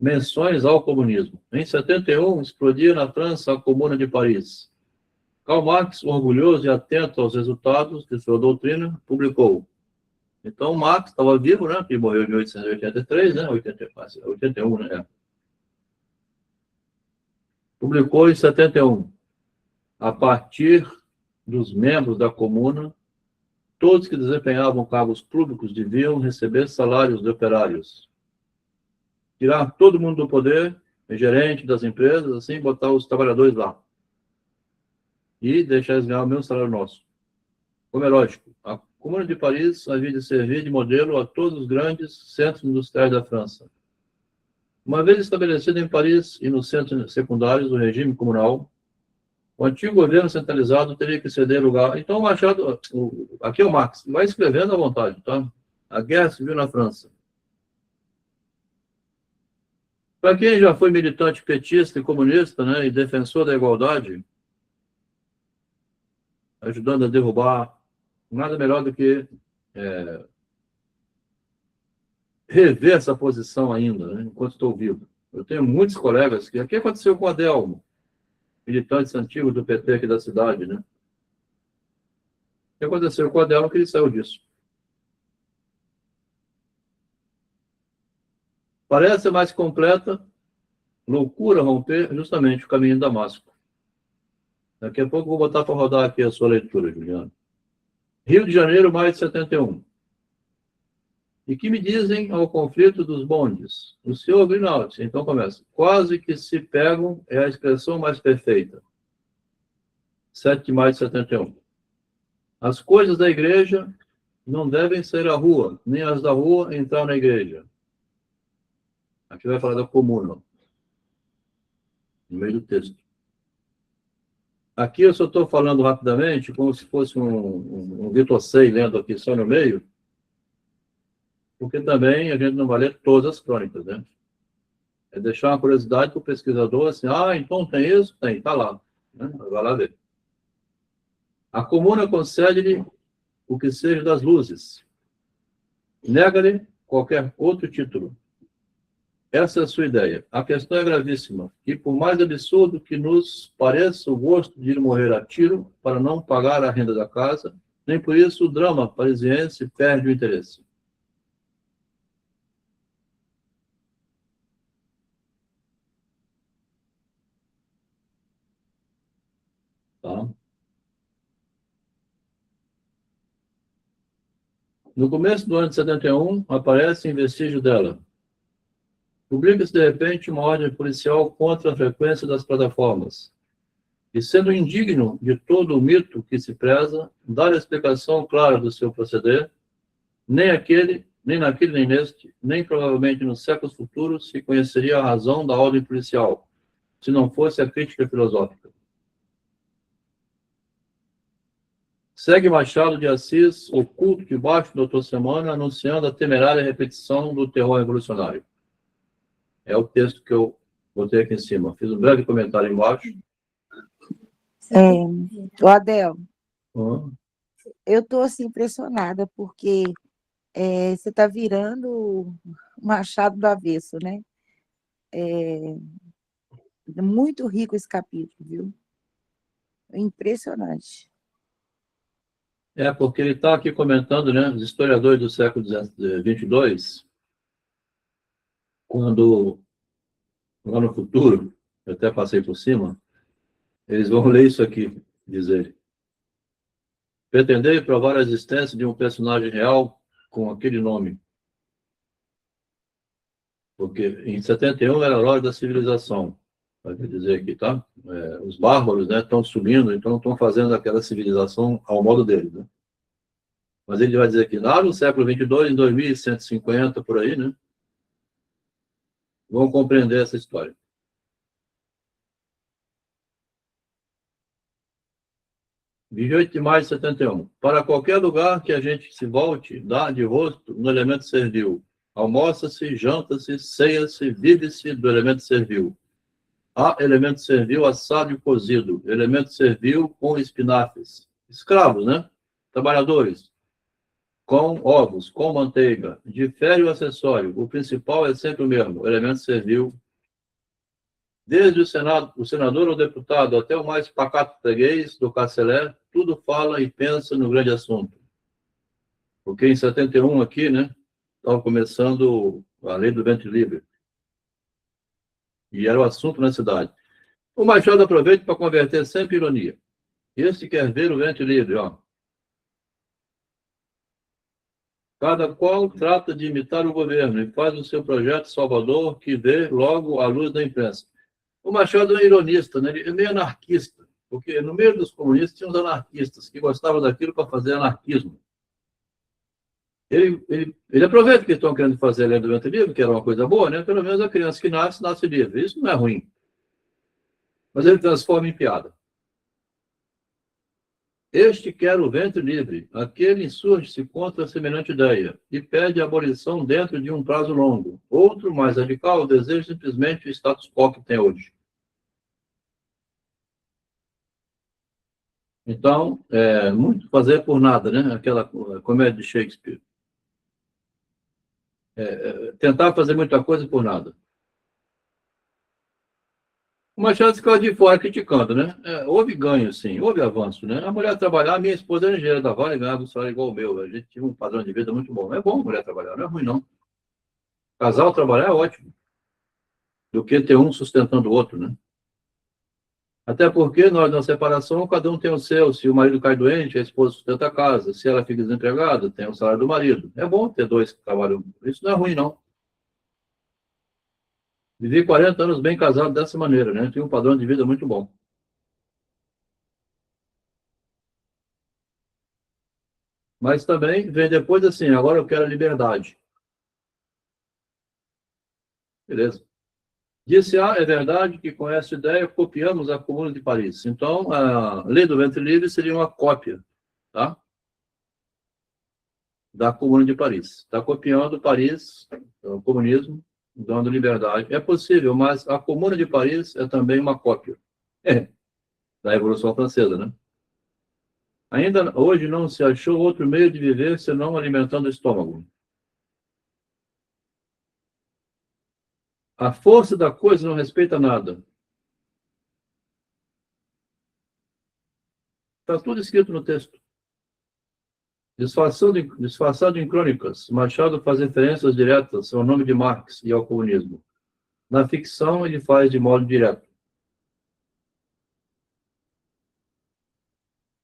Menções ao comunismo. Em 71, explodia na França a Comuna de Paris. Karl Marx, orgulhoso e atento aos resultados de sua doutrina, publicou. Então, Marx estava vivo, né? Que morreu em 1883, né? 81, né? Publicou em 71. A partir dos membros da comuna, todos que desempenhavam cargos públicos deviam receber salários de operários. Tirar todo mundo do poder, gerente das empresas, assim, botar os trabalhadores lá. E deixar eles ganhar o mesmo salário nosso. Como é lógico, a Comuna de Paris havia de servir de modelo a todos os grandes centros industriais da França. Uma vez estabelecido em Paris e nos centros secundários do regime comunal, o antigo governo centralizado teria que ceder lugar. Então, o Machado, aqui é o Marx, vai escrevendo à vontade, tá? A guerra civil na França. Para quem já foi militante petista e comunista, né, e defensor da igualdade, ajudando a derrubar, nada melhor do que rever essa posição ainda, né, enquanto estou vivo. Eu tenho muitos colegas que... O que aconteceu com o Adelmo? Militantes antigos do PT aqui da cidade, né? O que aconteceu com o Adelmo que ele saiu disso? Parece mais completa, loucura romper justamente o caminho de Damasco. Daqui a pouco eu vou botar para rodar aqui a sua leitura, Juliano. Rio de Janeiro, maio de 71. E que me dizem ao conflito dos bondes? O senhor Grinaldi, então começa. Quase que se pegam é a expressão mais perfeita. 7 de maio de 71. As coisas da igreja não devem sair à rua, nem as da rua entrar na igreja. Aqui vai falar da comuna, no meio do texto. Aqui eu só estou falando rapidamente, como se fosse um Vitor Sei lendo aqui só no meio, porque também a gente não vai ler todas as crônicas, né? É deixar uma curiosidade para o pesquisador, assim, então tem isso? Tem, está lá. Né? Vai lá ver. A comuna concede-lhe o que seja das luzes. Nega-lhe qualquer outro título. Essa é a sua ideia. A questão é gravíssima, e por mais absurdo que nos pareça o gosto de ir morrer a tiro para não pagar a renda da casa, nem por isso o drama parisiense perde o interesse. Tá? No começo do ano de 71, aparece em vestígio dela. Publica-se, de repente, uma ordem policial contra a frequência das plataformas. E, sendo indigno de todo o mito que se preza, dar a explicação clara do seu proceder, nem aquele, nem naquele nem neste, nem provavelmente nos séculos futuros, se conheceria a razão da ordem policial, se não fosse a crítica filosófica. Segue Machado de Assis, oculto debaixo do Dr. Semana, anunciando a temerária repetição do terror revolucionário. É o texto que eu botei aqui em cima. Fiz um breve comentário embaixo. O Adel, Uhum. eu estou assim, impressionada, porque você está virando o Machado do avesso, né? É muito rico esse capítulo, viu? Impressionante. Porque ele está aqui comentando, né, os historiadores do século XXII, quando, lá no futuro, eu até passei por cima, eles vão ler isso aqui, diz ele. Pretender provar a existência de um personagem real com aquele nome. Porque em 71 era a hora da civilização. Vai dizer aqui, tá? Os bárbaros, né, estão subindo, então estão fazendo aquela civilização ao modo deles, né? Mas ele vai dizer que lá no século XXII, em 2150, por aí, né, vão compreender essa história. (28 de maio de 71). Para qualquer lugar que a gente se volte, dá de rosto no elemento servil. Almoça-se, janta-se, ceia-se, vive-se do elemento servil. Há elemento servil assado e cozido, elemento servil com espinafres. Escravos, né? Trabalhadores. Com ovos, com manteiga. Difere o acessório. O principal é sempre o mesmo, elemento servil. Desde o senador ou deputado até o mais pacato freguês do carcelé, tudo fala e pensa no grande assunto. Porque em 71 aqui, né, estava começando a lei do ventre livre. E era o assunto na cidade. O Machado aproveita para converter sempre ironia. Esse quer ver o ventre livre, ó. Cada qual trata de imitar o governo e faz o seu projeto salvador que vê logo a luz da imprensa. O Machado é ironista, né? Ele é meio anarquista, porque no meio dos comunistas tinha os anarquistas que gostavam daquilo para fazer anarquismo. Ele aproveita que estão querendo fazer a lei do ventre livre, que era uma coisa boa, né? Pelo menos a criança que nasce livre. Isso não é ruim. Mas ele transforma em piada. Este quer o ventre livre, aquele insurge-se contra semelhante ideia e pede a abolição dentro de um prazo longo. Outro, mais radical, deseja simplesmente o status quo que tem hoje. Então, muito fazer por nada, né? Aquela comédia de Shakespeare. Tentar fazer muita coisa por nada. O Machado ficava de fora criticando, né? Houve ganho, sim, houve avanço, né? A mulher trabalhar, minha esposa era engenheira da Vale, ganhava um salário igual o meu. A gente tinha um padrão de vida muito bom. É bom a mulher trabalhar, não é ruim, não. Casal trabalhar é ótimo. Do que ter um sustentando o outro, né? Até porque nós, na separação, cada um tem o seu. Se o marido cai doente, a esposa sustenta a casa. Se ela fica desempregada, tem o salário do marido. É bom ter dois que trabalham. Isso não é ruim, não. Vivi 40 anos bem casado dessa maneira, né? Tinha um padrão de vida muito bom. Mas também vem depois assim, agora eu quero a liberdade. Beleza. Disse A, é verdade que com essa ideia copiamos a Comuna de Paris. Então, a lei do ventre livre seria uma cópia, tá? Da Comuna de Paris. Está copiando Paris, o comunismo, dando liberdade. É possível, mas a Comuna de Paris é também uma cópia da Revolução Francesa, né? Ainda hoje não se achou outro meio de viver senão alimentando o estômago. A força da coisa não respeita nada. Está tudo escrito no texto. Disfarçado em crônicas, Machado faz referências diretas ao nome de Marx e ao comunismo. Na ficção, ele faz de modo direto.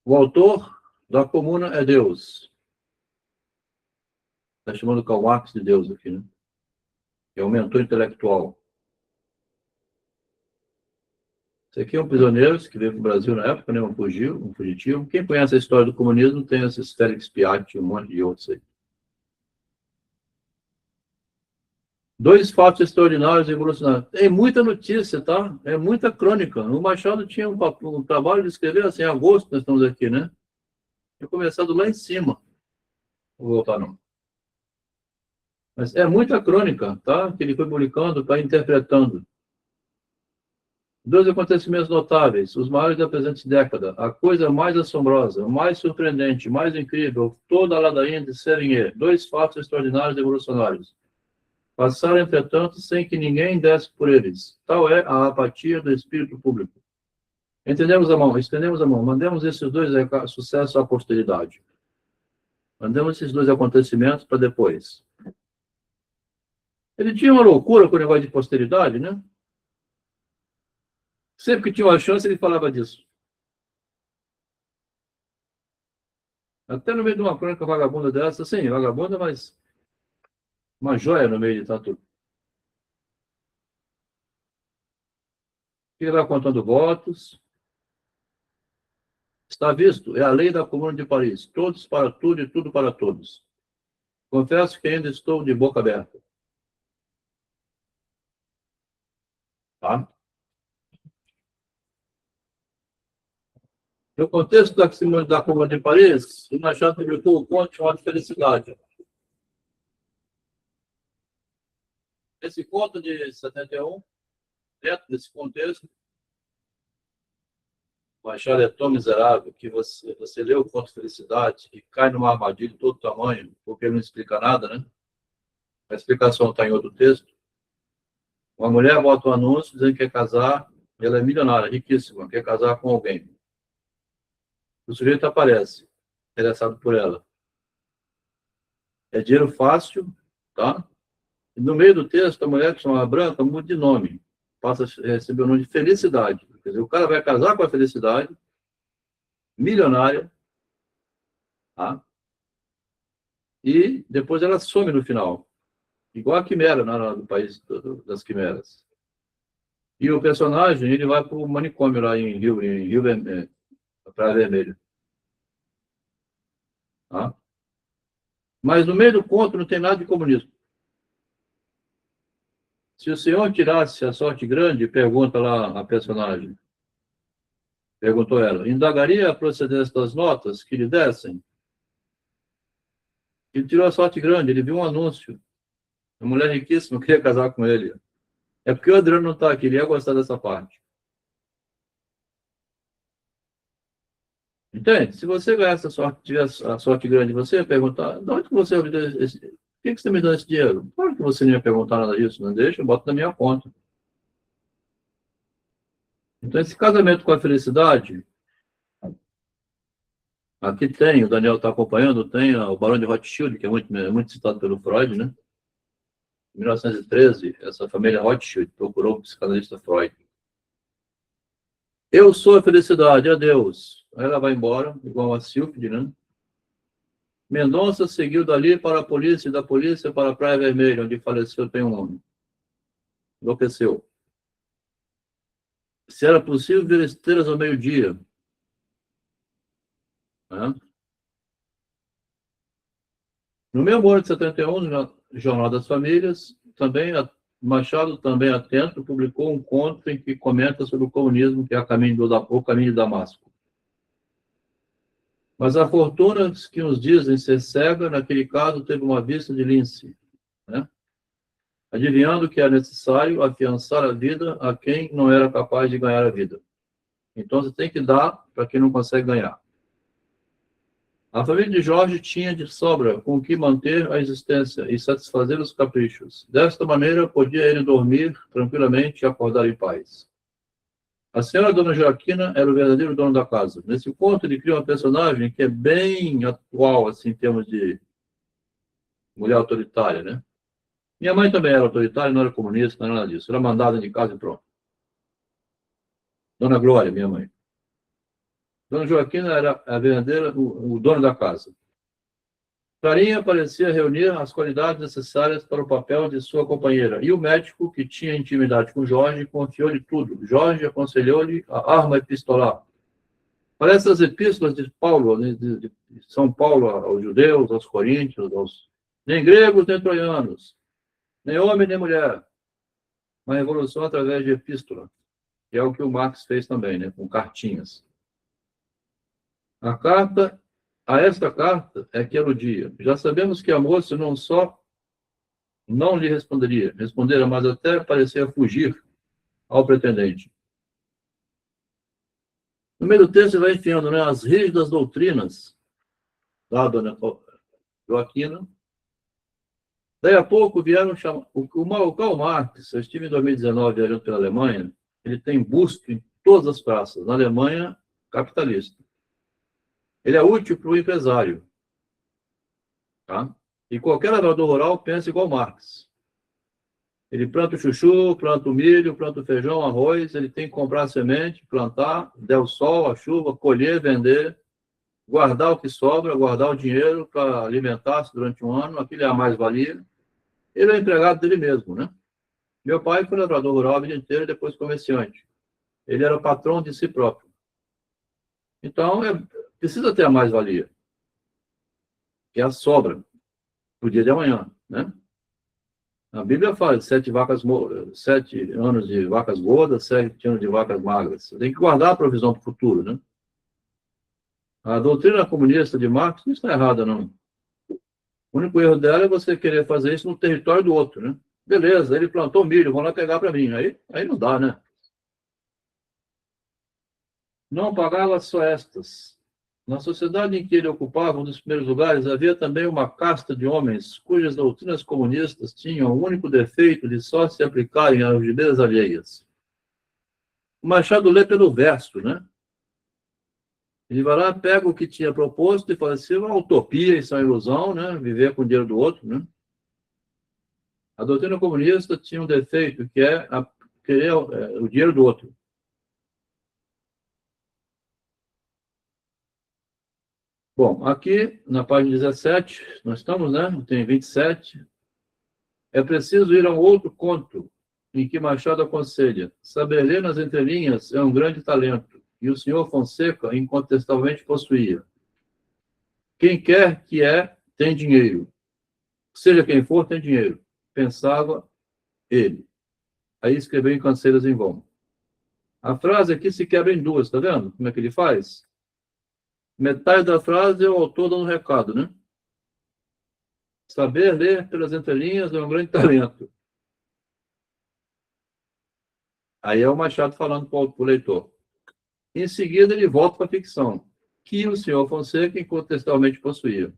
O autor da Comuna é Deus. Está chamando Karl Marx de Deus aqui, né? É o mentor intelectual. Esse aqui é um prisioneiro que veio para o Brasil na época, né? Um fugitivo. Quem conhece a história do comunismo tem esses Félix Piatti e um monte de outros aí. 2 fatos extraordinários e revolucionários. Tem muita notícia, tá? É muita crônica. O Machado tinha um trabalho de escrever assim, em agosto, nós estamos aqui, né? Tinha começado lá em cima. Vou voltar, não. Mas é muita crônica, tá? Que ele foi publicando, está interpretando. 2 acontecimentos notáveis, os maiores da presente década. A coisa mais assombrosa, mais surpreendente, mais incrível, toda a ladainha de Sévigné. 2 fatos extraordinários e revolucionários. Passaram, entretanto, sem que ninguém desse por eles. Tal é a apatia do espírito público. Estendemos a mão, mandemos esses 2 sucessos à posteridade. Mandemos esses 2 acontecimentos para depois. Ele tinha uma loucura com o negócio de posteridade, né? Sempre que tinha uma chance, ele falava disso. Até no meio de uma crônica vagabunda dessa, sim, vagabunda, mas uma joia no meio de tanto. Ele vai contando votos. Está visto, é a lei da Comuna de Paris. Todos para tudo e tudo para todos. Confesso que ainda estou de boca aberta. Tá? No contexto da Comuna de Paris, o Machado publicou o conto chamado Felicidade. Esse conto de 71, dentro desse contexto, o Machado é tão miserável que você lê o conto Felicidade e cai numa armadilha de todo tamanho, porque ele não explica nada, né? A explicação está em outro texto. Uma mulher bota um anúncio dizendo que quer casar, ela é milionária, riquíssima, quer casar com alguém. O sujeito aparece, interessado por ela. É dinheiro fácil, tá? E no meio do texto, a mulher que chama Branca muda de nome. Passa a receber o nome de Felicidade. Quer dizer, o cara vai casar com a Felicidade, milionária, tá? E depois ela some no final. Igual a Quimera, do país das Quimeras. E o personagem, ele vai para o manicômio lá em Rio Praia Vermelha. Tá? Mas no meio do conto não tem nada de comunismo. Se o senhor tirasse a sorte grande, pergunta lá a personagem, perguntou ela, indagaria a procedência das notas que lhe dessem? Ele tirou a sorte grande, ele viu um anúncio. A mulher riquíssima queria casar com ele. É porque o Adriano não está aqui, ele ia gostar dessa parte. Entende? Se você ganhar essa sorte, tiver a sorte grande, você ia perguntar, de onde que você obteve esse... Por que você me dá esse dinheiro? Claro que você não ia perguntar nada disso, não deixa, eu boto na minha conta. Então, esse casamento com a felicidade, aqui tem, o Daniel está acompanhando, tem o Barão de Rothschild, que é muito citado pelo Freud, né? Em 1913, essa família Rothschild procurou o psicanalista Freud. Eu sou a felicidade, adeus. Aí ela vai embora, igual a Sílfide, né? Mendonça seguiu dali para a polícia, e da polícia para a Praia Vermelha, onde faleceu tem um homem. Enlouqueceu. Se era possível ver estrelas ao meio-dia. Né? No mesmo ano de 71, no Jornal das Famílias, Machado, também atento, publicou um conto em que comenta sobre o comunismo, que é o caminho de Damasco. Mas a fortuna que nos dizem ser cega, naquele caso, teve uma vista de lince, né? Adivinhando que é necessário afiançar a vida a quem não era capaz de ganhar a vida. Então, você tem que dar para quem não consegue ganhar. A família de Jorge tinha de sobra com que manter a existência e satisfazer os caprichos. Desta maneira, podia ele dormir tranquilamente e acordar em paz. A senhora Dona Joaquina era o verdadeiro dono da casa. Nesse conto, ele cria uma personagem que é bem atual, assim, em termos de mulher autoritária, né? Minha mãe também era autoritária, não era comunista, não era nada disso. Era mandada de casa e pronto. Dona Glória, minha mãe. Dona Joaquina era a verdadeira, o dono da casa. Clarinha parecia reunir as qualidades necessárias para o papel de sua companheira. E o médico, que tinha intimidade com Jorge, confiou-lhe tudo. Jorge aconselhou-lhe a arma epistolar. Parece as epístolas de Paulo, de São Paulo aos judeus, aos coríntios, nem gregos, nem troianos. Nem homem, nem mulher. Uma revolução através de epístola, que é o que o Marx fez também, né? Com cartinhas. Esta carta é que eludia. Já sabemos que a moça não só não lhe respondera, mas até parecia fugir ao pretendente. No meio do texto, ele vai enfiando, né, as rígidas doutrinas da dona Joaquina. Daí a pouco vieram chamar. O Karl Marx, eu estive em 2019 viajando pela Alemanha, ele tem busto em todas as praças, na Alemanha capitalista. Ele é útil para o empresário. Tá? E qualquer lavrador rural pensa igual Marx. Ele planta o chuchu, planta o milho, planta o feijão, arroz, ele tem que comprar a semente, plantar, der o sol, a chuva, colher, vender, guardar o que sobra, guardar o dinheiro para alimentar-se durante um ano, aquilo é a mais-valia. Ele é empregado dele mesmo, né? Meu pai foi lavrador rural a vida inteira e depois comerciante. Ele era patrão de si próprio. Então, precisa ter a mais-valia, que é a sobra, para o dia de amanhã, né? A Bíblia fala de 7 anos de vacas gordas, 7 anos de vacas magras. Você tem que guardar a provisão para o futuro, né? A doutrina comunista de Marx não está errada, não. O único erro dela é você querer fazer isso no território do outro, né? Beleza, ele plantou milho, vão lá pegar para mim. Aí não dá, né? Não pagava só estas. Na sociedade em que ele ocupava um dos primeiros lugares, havia também uma casta de homens cujas doutrinas comunistas tinham o único defeito de só se aplicarem às ideias alheias. O Machado lê pelo verso, né? Ele vai lá, pega o que tinha proposto e fala assim, uma utopia, isso é uma ilusão, né? Viver com o dinheiro do outro, né? A doutrina comunista tinha um defeito, que é querer o dinheiro do outro. Bom, aqui na página 17, nós estamos, né? Tem 27. É preciso ir a um outro conto, em que Machado aconselha: saber ler nas entrelinhas é um grande talento, e o senhor Fonseca incontestavelmente possuía. Quem quer que tem dinheiro. Seja quem for, tem dinheiro. Pensava ele. Aí escreveu em Canseiras em Vão. A frase aqui se quebra em duas, tá vendo? Como é que ele faz? Metade da frase é o autor dando um recado, né? Saber ler pelas entrelinhas é um grande talento. Aí é o Machado falando para o leitor. Em seguida, ele volta para a ficção, que o senhor Fonseca incontestavelmente possuía.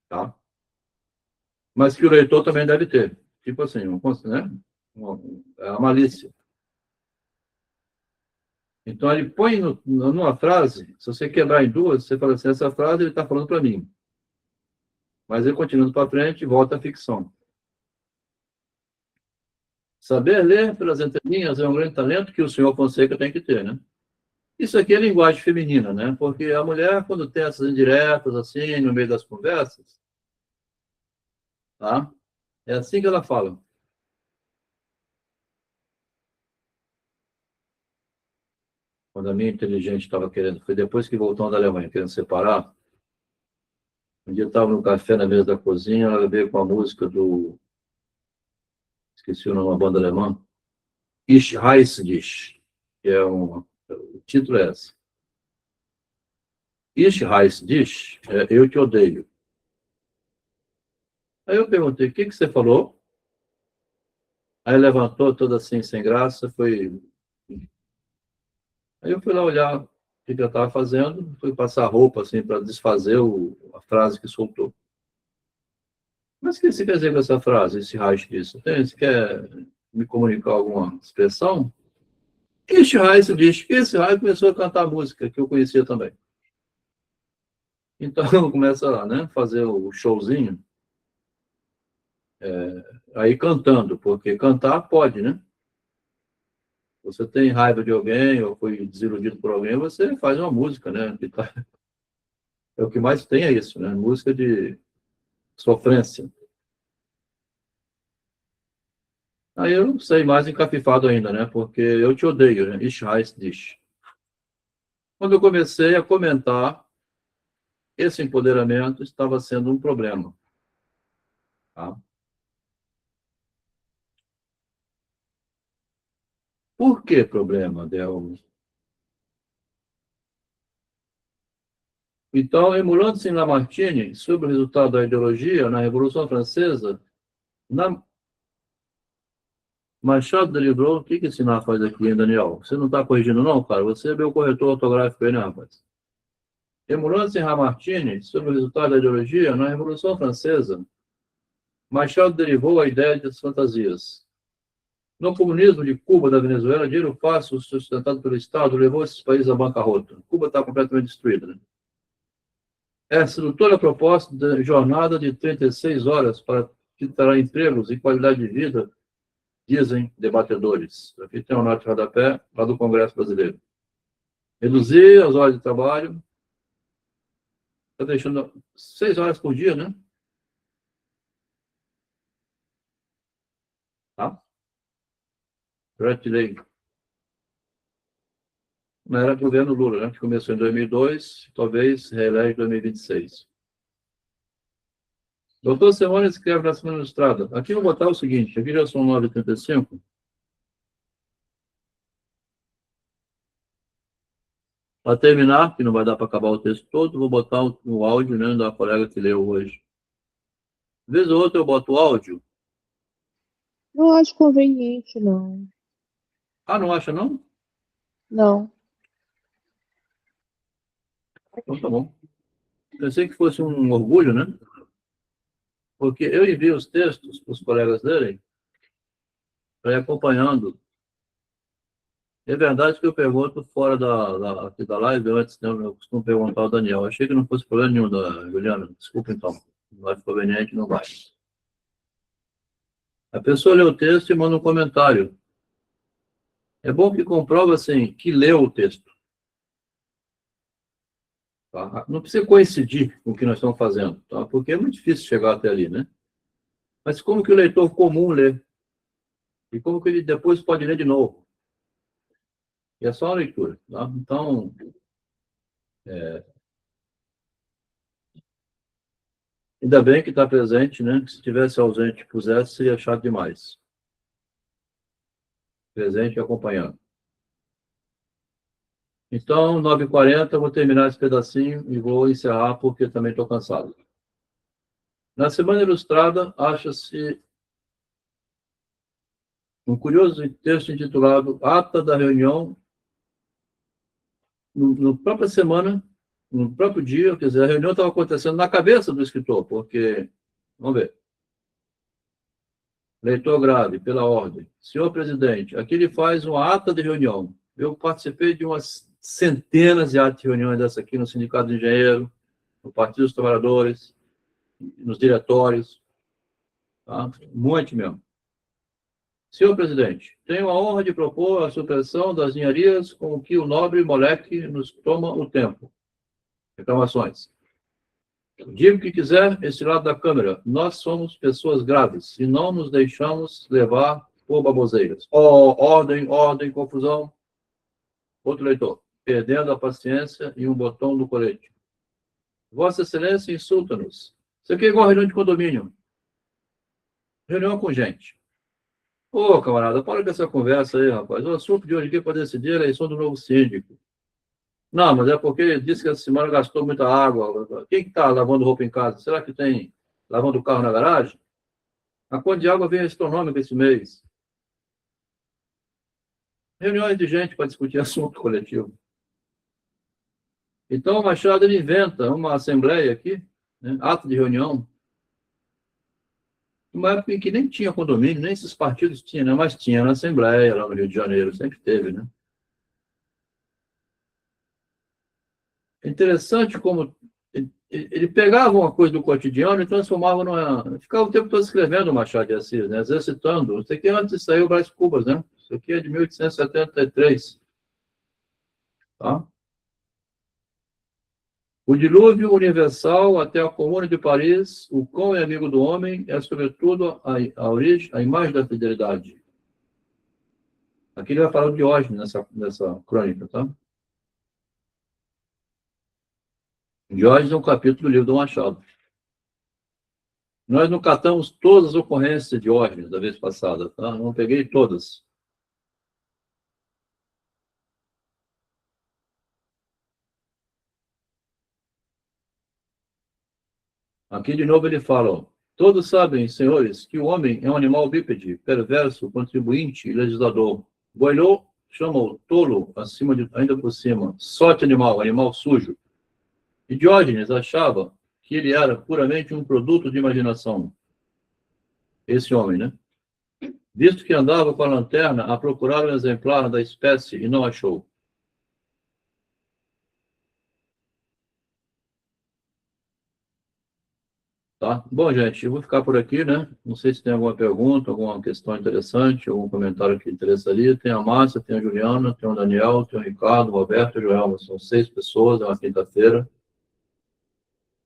Tá? Mas que o leitor também deve ter. Tipo assim, né? A malícia. Então, ele põe numa frase, se você quebrar em duas, você fala assim, essa frase ele está falando para mim. Mas ele, continuando para frente, volta à ficção. Saber ler pelas entrelinhas é um grande talento que o senhor Fonseca tem que ter, né? Isso aqui é linguagem feminina, né? Porque a mulher, quando tem essas indiretas, assim, no meio das conversas, tá? É assim que ela fala. Quando a minha inteligente estava querendo, foi depois que voltou da Alemanha, querendo separar. Um dia eu estava no café na mesa da cozinha, ela veio com a música do... Esqueci o nome da banda alemã. Ich heiße dich. Que é o título é esse. Ich heiße dich, eu te odeio. Aí eu perguntei, o que você falou? Aí levantou toda assim, sem graça, foi... Aí eu fui lá olhar o que eu estava fazendo, fui passar roupa assim para desfazer a frase que soltou. Mas o que você quer dizer com essa frase, esse raio disso? Você quer me comunicar alguma expressão? Esse raio diz, esse raio começou a cantar música que eu conhecia também. Então começa lá, né, fazer o showzinho, aí cantando, porque cantar pode, né? Você tem raiva de alguém ou foi desiludido por alguém, você faz uma música, né? É o que mais tem, é isso, né? Música de sofrência. Aí eu não sei, mais encafifado ainda, né? Porque eu te odeio, né? Ich heiße dich. Quando eu comecei a comentar, esse empoderamento estava sendo um problema. Tá? Por que problema, Del? Então, emulando-se em Lamartine sobre o resultado da ideologia na Revolução Francesa, Machado deliberou, o que esse Sinar faz aqui, hein, Daniel? Você não está corrigindo, não, cara? Você é meu corretor ortográfico aí, né, rapaz? Emulando-se em Lamartine sobre o resultado da ideologia na Revolução Francesa, Machado derivou a ideia das fantasias. No comunismo de Cuba, da Venezuela, dinheiro fácil sustentado pelo Estado levou esses países à bancarrota. Cuba está completamente destruída, né? É sedutora a proposta de jornada de 36 horas para que trará empregos e qualidade de vida, dizem debatedores. Aqui tem uma nota de rodapé lá do Congresso Brasileiro. Reduzir as horas de trabalho, está deixando 6 horas por dia, né? Tá? Já tirei. Não era governo Lula, né? Que começou em 2002, talvez reelege em 2026. Doutor Simone escreve na Semana Ilustrada. Aqui eu vou botar o seguinte, aqui já são 9h35. Para terminar, que não vai dar para acabar o texto todo, vou botar o áudio, né, da colega que leu hoje. De vez ou outra eu boto o áudio. Não acho conveniente, não. Ah, não acha, não? Não. Então tá bom. Pensei que fosse um orgulho, né? Porque eu envio os textos para os colegas lerem, para ir acompanhando. É verdade que eu pergunto fora aqui da live, antes, né, eu costumo perguntar ao Daniel. Eu achei que não fosse problema nenhum da Juliana. Desculpa, então. Não é conveniente, não vai. A pessoa lê o texto e manda um comentário. É bom que comprova, assim, que leu o texto. Tá? Não precisa coincidir com o que nós estamos fazendo, tá? Porque é muito difícil chegar até ali, né? Mas como que o leitor comum lê? E como que ele depois pode ler de novo? E é só a leitura, tá? Então, ainda bem que está presente, né? Se estivesse ausente e pusesse, seria chato demais. Presente e acompanhando. Então, 9h40, eu vou terminar esse pedacinho e vou encerrar, porque também estou cansado. Na Semana Ilustrada, acha-se um curioso texto intitulado Ata da Reunião, no própria semana, no próprio dia, quer dizer, a reunião estava acontecendo na cabeça do escritor, porque, vamos ver, leitor grave, pela ordem. Senhor presidente, aqui ele faz uma ata de reunião. Eu participei de umas centenas de atos de reuniões dessa aqui no Sindicato de Engenheiro, no Partido dos Trabalhadores, nos diretórios, tá? Um monte mesmo. Senhor presidente, tenho a honra de propor a supressão das engenharias com que o nobre moleque nos toma o tempo. Reclamações. Diga o que quiser, esse lado da câmera. Nós somos pessoas graves e não nos deixamos levar por baboseiras. Ordem, ordem, confusão. Outro leitor. Perdendo a paciência e um botão do colete. Vossa Excelência insulta-nos. Isso aqui é igual reunião de condomínio. Reunião com gente. Ô, camarada, para com essa conversa aí, rapaz. O assunto de hoje aqui é para decidir a eleição do novo síndico. Não, mas é porque disse que essa semana gastou muita água. Quem que está lavando roupa em casa? Será que tem lavando o carro na garagem? A conta de água veio astronômica esse mês. Reuniões de gente para discutir assunto coletivo. Então, o Machado ele inventa uma assembleia aqui, né, ato de reunião, uma época em que nem tinha condomínio, nem esses partidos tinham, né, mas tinha na Assembleia, lá no Rio de Janeiro, sempre teve, né? É interessante como ele pegava uma coisa do cotidiano e transformava numa... Ficava o tempo todo escrevendo o Machado de Assis, né? Exercitando. Isso aqui antes saiu o Brás Cubas, né? Isso aqui é de 1873. Tá? O dilúvio universal até a Comuna de Paris, o cão é amigo do homem, é sobretudo a origem, a imagem da fidelidade. Aqui ele vai falar de Diógenes nessa crônica, tá? Diógenes é um capítulo do livro do Machado. Nós não catamos todas as ocorrências de Diógenes da vez passada, tá? Não peguei todas. Aqui, de novo, ele fala, ó, todos sabem, senhores, que o homem é um animal bípede, perverso, contribuinte e legislador. Boileau chama-o tolo, ainda por cima, sorte animal, animal sujo. E Diógenes achava que ele era puramente um produto de imaginação. Esse homem, né? Visto que andava com a lanterna a procurar um exemplar da espécie e não achou. Tá? Bom, gente, eu vou ficar por aqui, né? Não sei se tem alguma pergunta, alguma questão interessante, algum comentário que interessaria. Tem a Márcia, tem a Juliana, tem o Daniel, tem o Ricardo, o Roberto, o Joelma. São 6 pessoas, é uma quinta-feira.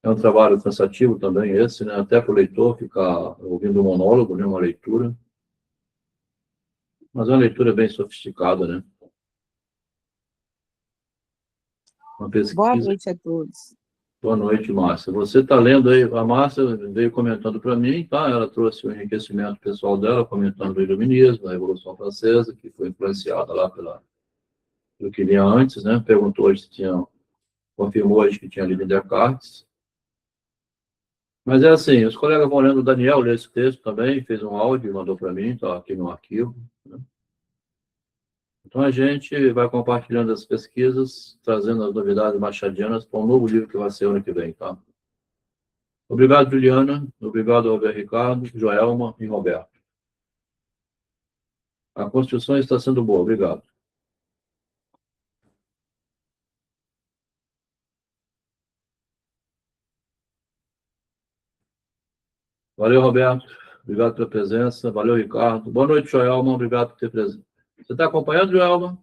É um trabalho cansativo também esse, né? Até para o leitor ficar ouvindo um monólogo, né? Uma leitura. Mas é uma leitura bem sofisticada, né? Uma pesquisa. Boa noite a todos. Boa noite, Márcia. Você está lendo aí, a Márcia veio comentando para mim, tá? Ela trouxe o enriquecimento pessoal dela, comentando o Iluminismo, a Revolução Francesa, que foi influenciada lá pelo que lia antes, né? Perguntou hoje se tinha, confirmou hoje que tinha lido Descartes. Mas é assim, os colegas vão lendo, o Daniel lê esse texto também, fez um áudio e mandou para mim, está aqui no arquivo, né? Então a gente vai compartilhando as pesquisas, trazendo as novidades machadianas para um novo livro que vai ser ano que vem, tá? Obrigado, Juliana. Obrigado, Roberto Ricardo, Joelma e Roberto. A construção está sendo boa. Obrigado. Valeu, Roberto. Obrigado pela presença. Valeu, Ricardo. Boa noite, Joelma. Obrigado por ter presença. Você está acompanhando, Joelma?